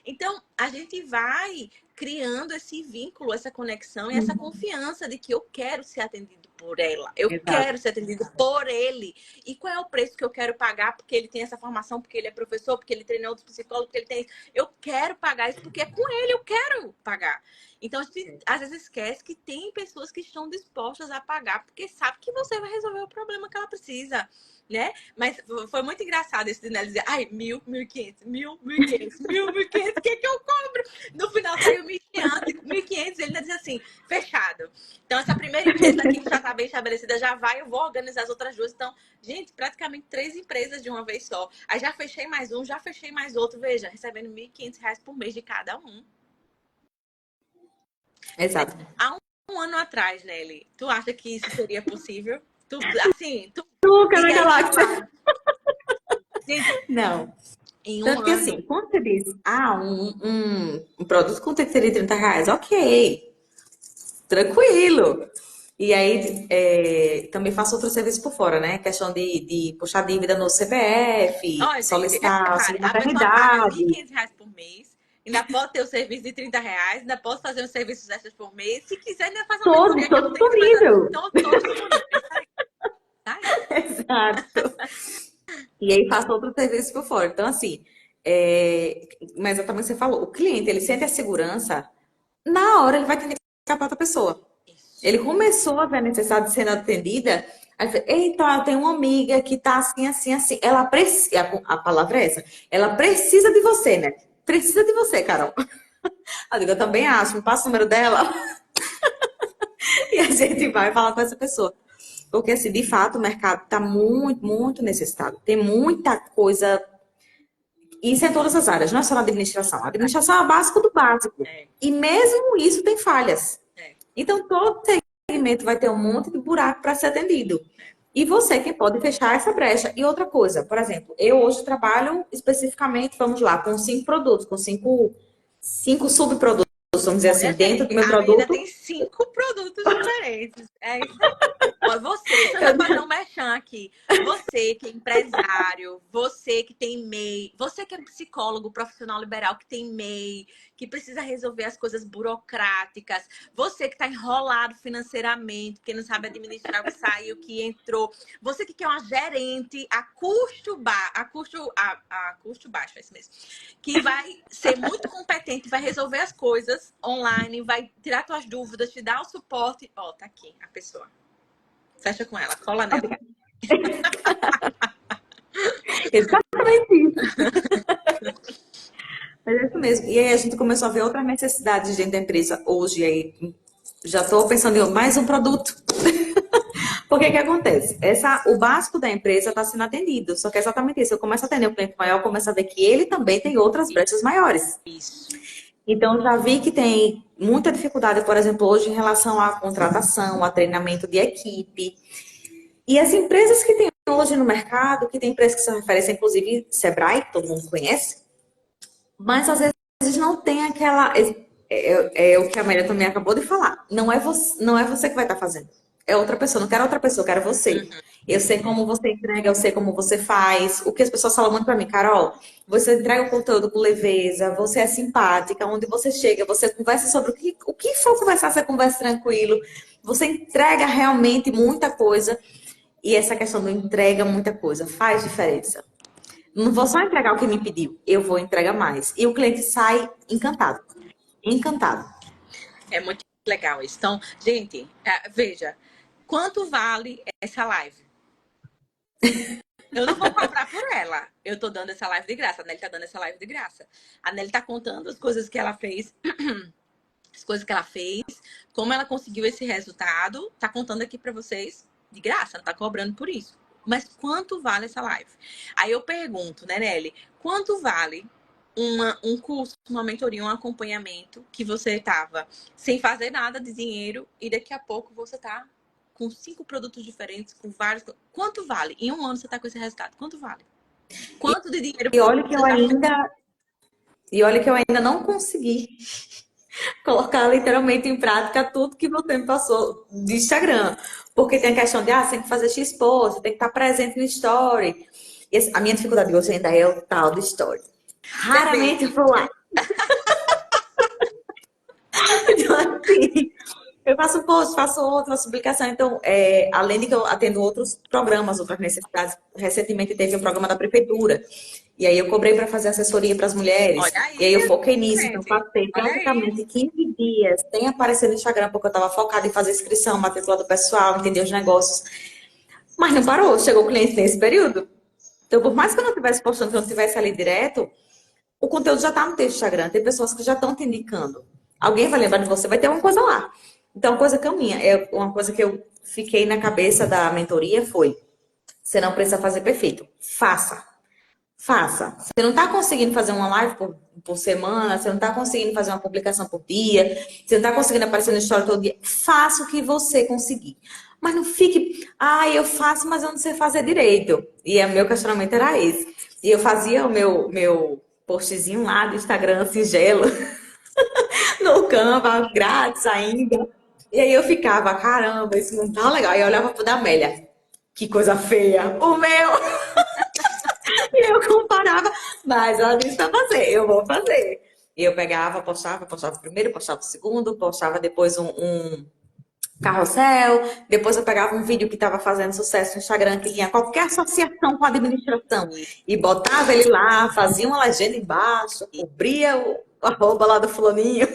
Então, a gente vai criando esse vínculo, essa conexão e essa confiança de que eu quero ser atendido por ela. Eu quero ser atendido por ele. E qual é o preço que eu quero pagar? Porque ele tem essa formação, porque ele é professor, porque ele treina outros psicólogos, porque ele tem... Eu quero pagar isso porque é com ele, eu quero pagar. Então, a gente às vezes esquece que tem pessoas que estão dispostas a pagar porque sabe que você vai resolver o problema que ela precisa. Né? Mas foi muito engraçado esse de dizer, 1.000, 1.500, 1.000, 1.500, 1.000, 1.500, o que eu cobro? No final saiu 1.500, ele ainda diz assim, fechado. Então, essa primeira empresa aqui que já está bem estabelecida, já vai, eu vou organizar as outras duas. Então, gente, praticamente 3 empresas de uma vez só. Aí já fechei mais um, já fechei mais outro, veja, recebendo R$ 1.500 por mês de cada um. Exato. Há um ano atrás, Nelly, tu acha que isso seria possível? Nunca na galáxia. Gente, não. Em Tanto que assim, quando você diz, um produto com seria R$ 30, ok. Tranquilo. E aí, também faço outro serviço por fora, né? Questão de puxar dívida no CPF, olha, solicitar auxílio a pessoa paga maternidade. R$ 1.500 por mês, ainda pode ter o serviço de R$ 30, ainda pode fazer uns serviços extras por mês. Se quiser, ainda faz uma mentoria que eu Todo tenho disponível. Todos disponíveis. Tá aí. Exato. E aí faço outro serviço por fora. Então, assim, mas exatamente o que você falou, o cliente, ele sente a segurança, na hora ele vai ter que ficar para outra pessoa. Ele começou a ver a necessidade de ser atendida, aí ele falou, eita, eu tenho uma amiga que tá assim, assim, assim. Ela precisa, a palavra é essa, ela precisa de você, né? precisa de você, Carol. Eu digo, eu também acho, me passa o número dela e a gente vai falar com essa pessoa. Porque, assim, de fato, o mercado está muito, muito necessitado. Tem muita coisa. Isso é em todas as áreas, não é só na administração. A administração é o básico do básico. É, E mesmo isso tem falhas. é, Então, todo segmento vai ter um monte de buraco para ser atendido. é. E você quem pode fechar essa brecha. E outra coisa, por exemplo, eu hoje trabalho especificamente, vamos lá, com 5 produtos, com cinco subprodutos, vamos dizer Olha, assim, dentro do gente, meu a menina produto. tem 5 produtos diferentes. É isso aí. Ó, você, deixa eu já fazer um merchan aqui. Você que é empresário, você que tem MEI, você que é psicólogo profissional liberal que tem MEI, que precisa resolver as coisas burocráticas, você que está enrolado financeiramente, que não sabe administrar o que saiu, o que entrou, você que quer uma gerente a custo baixo, é isso mesmo, que vai ser muito competente, vai resolver as coisas online, vai tirar suas dúvidas, te dar o suporte. Ó, tá aqui a pessoa. Fecha com ela, cola nela. Exatamente isso. Mas é isso mesmo. E aí a gente começou a ver outras necessidades dentro da empresa hoje. Aí já estou pensando em mais um produto. Porque que acontece? O básico da empresa está sendo atendido. Só que é exatamente isso. Eu começo a atender um cliente maior, eu começo a ver que ele também tem outras brechas maiores. Isso. Então, já vi que tem muita dificuldade, por exemplo, hoje em relação à contratação, a treinamento de equipe. E as empresas que tem hoje no mercado, que tem empresas que são referência, inclusive Sebrae, que todo mundo conhece, mas às vezes não tem aquela. É o que a Amélia também acabou de falar. Não é você que vai estar fazendo. É outra pessoa. Não quero outra pessoa, quero você. Eu sei como você entrega, eu sei como você faz. O que as pessoas falam muito pra mim, Carol, você entrega o conteúdo com leveza, você é simpática, onde você chega, você conversa sobre o que for conversar, você conversa tranquilo. Você entrega realmente muita coisa. E essa questão do entrega muita coisa faz diferença. Não vou só entregar o que me pediu, eu vou entregar mais. E o cliente sai encantado. Encantado. É muito legal isso. Então, gente, veja, quanto vale essa live? Eu não vou cobrar por ela. Eu tô dando essa live de graça. A Nelly tá dando essa live de graça. A Nelly tá contando as coisas que ela fez. As coisas que ela fez. Como ela conseguiu esse resultado. Tá contando aqui pra vocês de graça. Não tá cobrando por isso. Mas quanto vale essa live? Aí eu pergunto, né, Nelly? Quanto vale um curso, uma mentoria, um acompanhamento que você tava sem fazer nada de dinheiro e daqui a pouco você tá com 5 produtos diferentes, com vários. Quanto vale? Em um ano você tá com esse resultado. Quanto vale? Quanto de dinheiro E olha que você eu já fez? ainda, e olha que eu ainda não consegui colocar literalmente em prática tudo que você me passou de Instagram. Porque tem a questão de, você tem que fazer X-post, tem que estar presente no story. A minha dificuldade hoje ainda é o tal do story. Você vê. Raramente eu vou lá. Então, assim, eu faço um post, faço outra publicação. Então, além de que eu atendo outros programas, outras necessidades, recentemente teve um programa da prefeitura. E aí eu cobrei para fazer assessoria para as mulheres. Olha E aí eu aí, foquei nisso. Então, gente. passei Olha aí. praticamente 15 dias sem aparecer no Instagram, porque eu estava focada em fazer inscrição, matrícula do pessoal, entender os negócios. Mas não parou. Chegou o cliente nesse período. Então, por mais que eu não estivesse postando, que eu não estivesse ali direto, o conteúdo já está no teu Instagram. Tem pessoas que já estão te indicando. Alguém vai lembrar de você, vai ter uma coisa lá. Então, coisa caminha. Uma coisa que eu fiquei na cabeça da mentoria foi: você não precisa fazer perfeito. Faça. Faça. Você não está conseguindo fazer uma live por semana, você não está conseguindo fazer uma publicação por dia, você não está conseguindo aparecer no story todo dia. Faça o que você conseguir. Mas não fique, eu faço, mas eu não sei fazer direito. E o meu questionamento era esse. E eu fazia o meu postzinho lá do Instagram singelo, no Canva, grátis ainda. E aí eu ficava, caramba, isso não tá legal. E eu olhava pro da Amélia, que coisa feia. O meu! E eu comparava, mas ela disse pra fazer, eu vou fazer. E eu pegava, postava primeiro, postava o segundo, postava depois um carrossel, depois eu pegava um vídeo que estava fazendo sucesso no Instagram, que tinha qualquer associação com a administração, e botava ele lá, fazia uma legenda embaixo, cobria o arroba lá do fulaninho,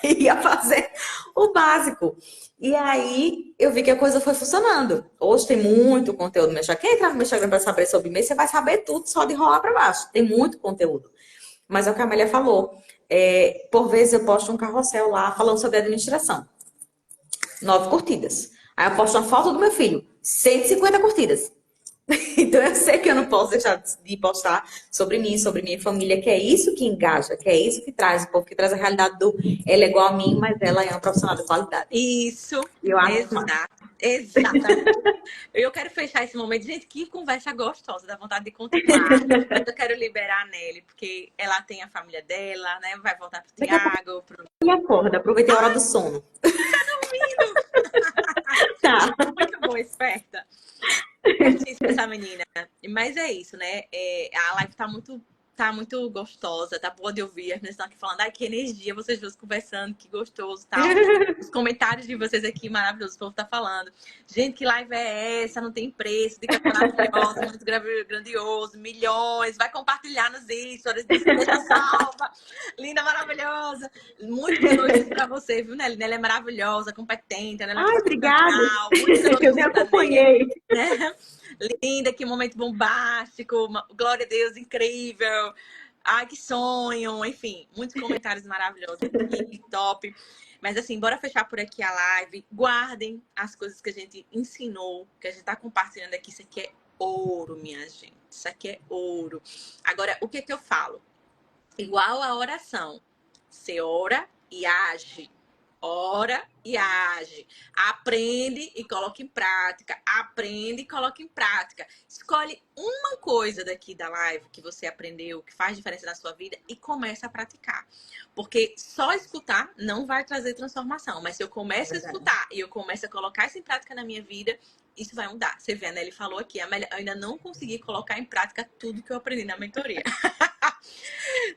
e ia fazer o básico. E aí eu vi que a coisa foi funcionando. Hoje tem muito conteúdo no meu Instagram. Quem entrar no meu Instagram para saber sobre mês, você vai saber tudo só de rolar para baixo. Tem muito conteúdo. Mas é o que a Amélia falou. Por vezes eu posto um carrossel lá falando sobre administração. 9 curtidas. Aí eu posto uma foto do meu filho. 150 curtidas. Então eu sei que eu não posso deixar de postar sobre mim, sobre minha família, que é isso que engaja, que é isso que traz o povo, que traz a realidade do ela é igual a mim, mas ela é uma profissional de qualidade. Isso, E eu acho massa. exato, exatamente. Eu quero fechar esse momento. Gente, que conversa gostosa, dá vontade de continuar. Mas eu quero liberar a Nelly, porque ela tem a família dela, né? Vai voltar pro Daqui a pouco Tiago, pro... ele acorda, aproveitei a hora do sono. Tá. Muito boa, esperta. Certíssima essa menina. Mas é isso, né? A live tá muito gostosa, tá boa de ouvir. As meninas estão aqui falando, ai, que energia, vocês duas conversando, que gostoso e tal. Os comentários de vocês aqui, maravilhosos, o povo tá falando. Gente, que live é essa? Não tem preço, dica maravilhosa, muito grandioso, milhões, vai compartilhar nos stories, deixa salva. Linda, maravilhosa. Muito elogios pra você, viu, Nelly? Nelly é maravilhosa, competente, ela é Ai, obrigada. muitos Eu me elogios pra Nelly, acompanhei. né? Linda, que momento bombástico, glória a Deus, incrível. Ai, que sonho, enfim, muitos comentários maravilhosos aqui, top. Mas assim, bora fechar por aqui a live. Guardem as coisas que a gente ensinou, que a gente tá compartilhando aqui. Isso aqui é ouro, minha gente. Isso aqui é ouro. Agora, o que que eu falo? Igual a oração. Você ora e age. Ora e age. Aprende e coloca em prática. Aprende e coloca em prática. Escolhe uma coisa daqui da live que você aprendeu, que faz diferença na sua vida e começa a praticar. Porque só escutar não vai trazer transformação. Mas se eu começo a escutar e eu começo a colocar isso em prática na minha vida, isso vai mudar. Você vê, né? Ele falou aqui, Amélia, eu ainda não consegui colocar em prática tudo que eu aprendi na mentoria.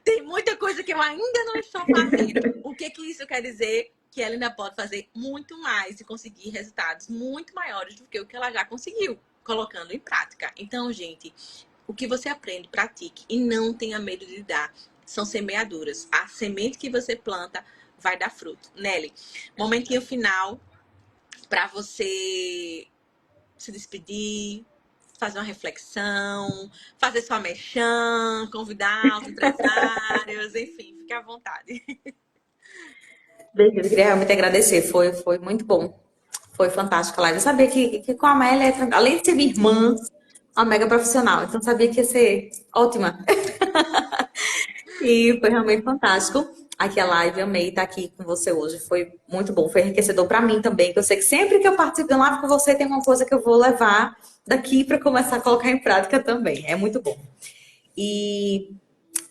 Tem muita coisa que eu ainda não estou fazendo. O que que isso quer dizer? Que ela ainda pode fazer muito mais e conseguir resultados muito maiores do que o que ela já conseguiu, colocando em prática. Então, gente, o que você aprende, pratique e não tenha medo de dar. São semeaduras. A semente que você planta vai dar fruto. Nelly, momentinho final para você se despedir, fazer uma reflexão, fazer sua mexã, convidar os empresários, enfim, fique à vontade. Eu queria realmente agradecer, foi muito bom. Foi fantástico a live. Eu sabia que com a Amélia, além de ser minha irmã, uma mega profissional, então sabia que ia ser ótima. E foi realmente fantástico. Aqui a live, amei estar aqui com você hoje. Foi muito bom, foi enriquecedor para mim também, que eu sei que sempre que eu participo de uma live com você, tem uma coisa que eu vou levar daqui para começar a colocar em prática também. É muito bom. E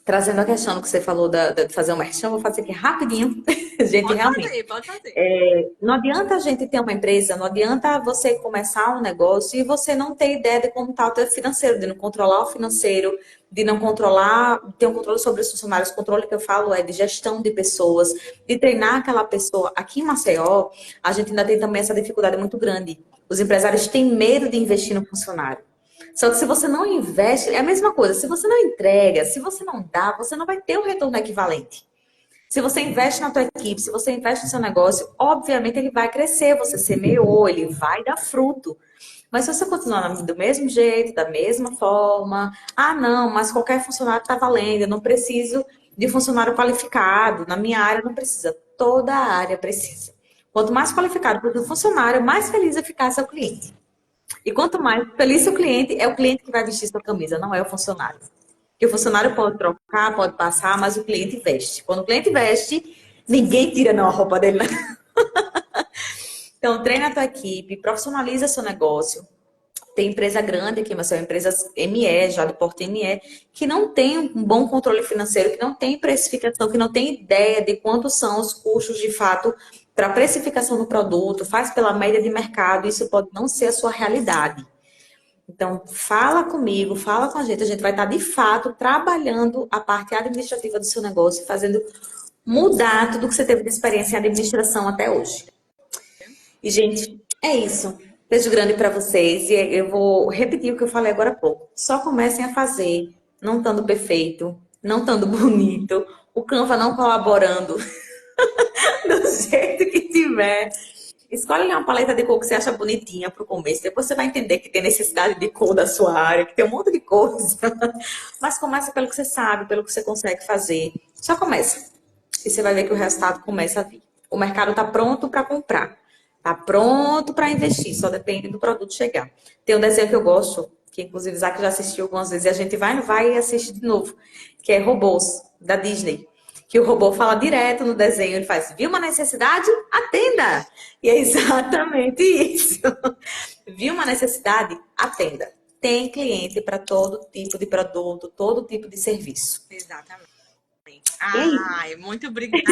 trazendo a questão que você falou de fazer um merchan, eu vou fazer aqui rapidinho. Gente, Pode realmente. fazer, pode fazer. Não adianta a gente ter uma empresa, não adianta você começar um negócio e você não ter ideia de como está o teu financeiro, de não controlar o financeiro, de não controlar, ter um controle sobre os funcionários. O controle que eu falo é de gestão de pessoas, de treinar aquela pessoa. Aqui em Maceió, a gente ainda tem também essa dificuldade muito grande. Os empresários têm medo de investir no funcionário. Só que se você não investe, é a mesma coisa. Se você não entrega, se você não dá, você não vai ter um retorno equivalente. Se você investe na tua equipe, se você investe no seu negócio, obviamente ele vai crescer. Você semeou, ele vai dar fruto. Mas se você continuar do mesmo jeito, da mesma forma, não, mas qualquer funcionário está valendo, eu não preciso de funcionário qualificado, na minha área não precisa, toda a área precisa. Quanto mais qualificado for o funcionário, mais feliz vai ficar seu cliente. E quanto mais feliz seu cliente, é o cliente que vai vestir sua camisa, não é o funcionário. Porque o funcionário pode trocar, pode passar, mas o cliente veste. Quando o cliente veste, ninguém tira não a roupa dele. Então, treina a tua equipe, profissionaliza seu negócio. Tem empresa grande aqui, mas são empresas ME, já do porte ME, que não tem um bom controle financeiro, que não tem precificação, que não tem ideia de quantos são os custos de fato para precificação do produto, faz pela média de mercado, isso pode não ser a sua realidade. Então, fala comigo, fala com a gente vai estar de fato trabalhando a parte administrativa do seu negócio, fazendo mudar tudo que você teve de experiência em administração até hoje. E, gente, é isso. Beijo grande para vocês. E eu vou repetir o que eu falei agora há pouco. Só comecem a fazer, não estando perfeito, não estando bonito, o Canva não colaborando do jeito que tiver. Escolhe ali uma paleta de cor que você acha bonitinha para o começo. Depois você vai entender que tem necessidade de cor da sua área, que tem um monte de coisa. Mas começa pelo que você sabe, pelo que você consegue fazer. Só começa. E você vai ver que o resultado começa a vir. O mercado está pronto para comprar. Está pronto para investir. Só depende do produto chegar. Tem um desenho que eu gosto, que inclusive o Isaac já assistiu algumas vezes, e a gente vai e assiste de novo, que é Robôs, da Disney. Que o robô fala direto no desenho, ele faz, viu uma necessidade? Atenda! E é exatamente isso. Viu uma necessidade? Atenda. Tem cliente para todo tipo de produto, todo tipo de serviço. Exatamente. E aí? Ai, muito obrigada.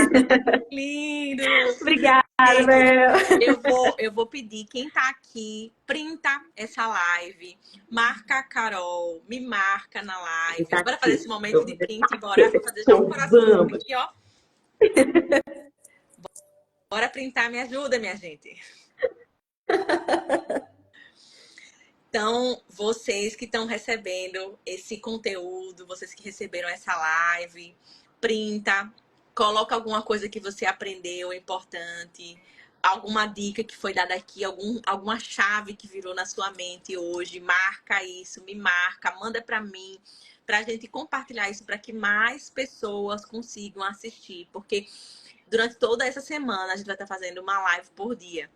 Lindo! Obrigada, Gente, Bel. eu vou pedir quem tá aqui, printa essa live, marca a Carol, me marca na live. Tá Bora fazer aqui. esse momento Eu de vou print, bora deixar fazer já um coraçãozinho vamos. aqui, ó. Bora printar, me ajuda, minha gente. Então, vocês que estão recebendo esse conteúdo, vocês que receberam essa live, printa, coloca alguma coisa que você aprendeu importante, alguma dica que foi dada aqui, alguma chave que virou na sua mente hoje, marca isso, me marca, manda para mim, para a gente compartilhar isso para que mais pessoas consigam assistir, porque durante toda essa semana a gente vai estar fazendo uma live por dia.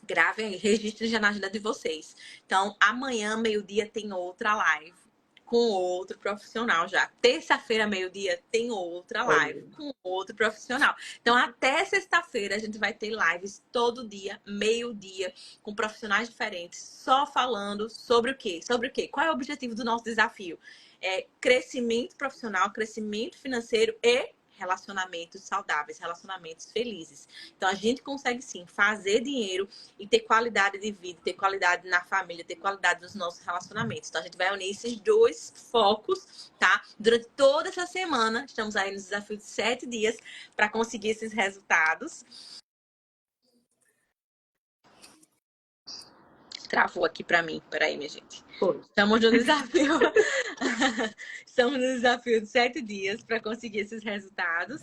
Gravem aí, registrem já na agenda de vocês. Então, amanhã, meio-dia, tem outra live com outro profissional já. Terça-feira, meio-dia, tem outra live com outro profissional. Então, até sexta-feira, a gente vai ter lives todo dia, meio-dia, com profissionais diferentes, só falando sobre o quê? Sobre o quê? Qual é o objetivo do nosso desafio? É crescimento profissional, crescimento financeiro e relacionamentos saudáveis, relacionamentos felizes. Então, a gente consegue sim fazer dinheiro e ter qualidade de vida, ter qualidade na família, ter qualidade nos nossos relacionamentos. Então, a gente vai unir esses dois focos, tá? Durante toda essa semana, estamos aí no desafio de 7 dias para conseguir esses resultados. Travou aqui para mim. Peraí, minha gente. Estamos no desafio. Estamos no desafio de 7 dias para conseguir esses resultados.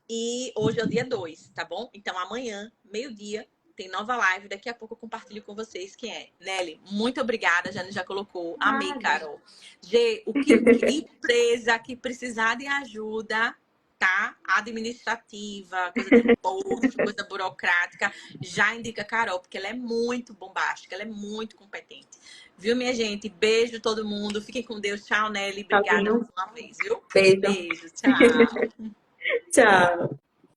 E hoje é o dia 2, tá bom? Então amanhã, meio-dia, tem nova live. Daqui a pouco eu compartilho com vocês quem é. Nelly, muito obrigada. A Jane já colocou. Amei, Carol. G, o que empresa que precisar de ajuda, tá? Administrativa, coisa de imposto, coisa burocrática, já indica a Carol, porque ela é muito bombástica, ela é muito competente. Viu, minha gente? Beijo todo mundo. Fiquem com Deus. Tchau, Nelly. Obrigada mais uma vez, viu? Beijo. Beijo, tchau. Tchau.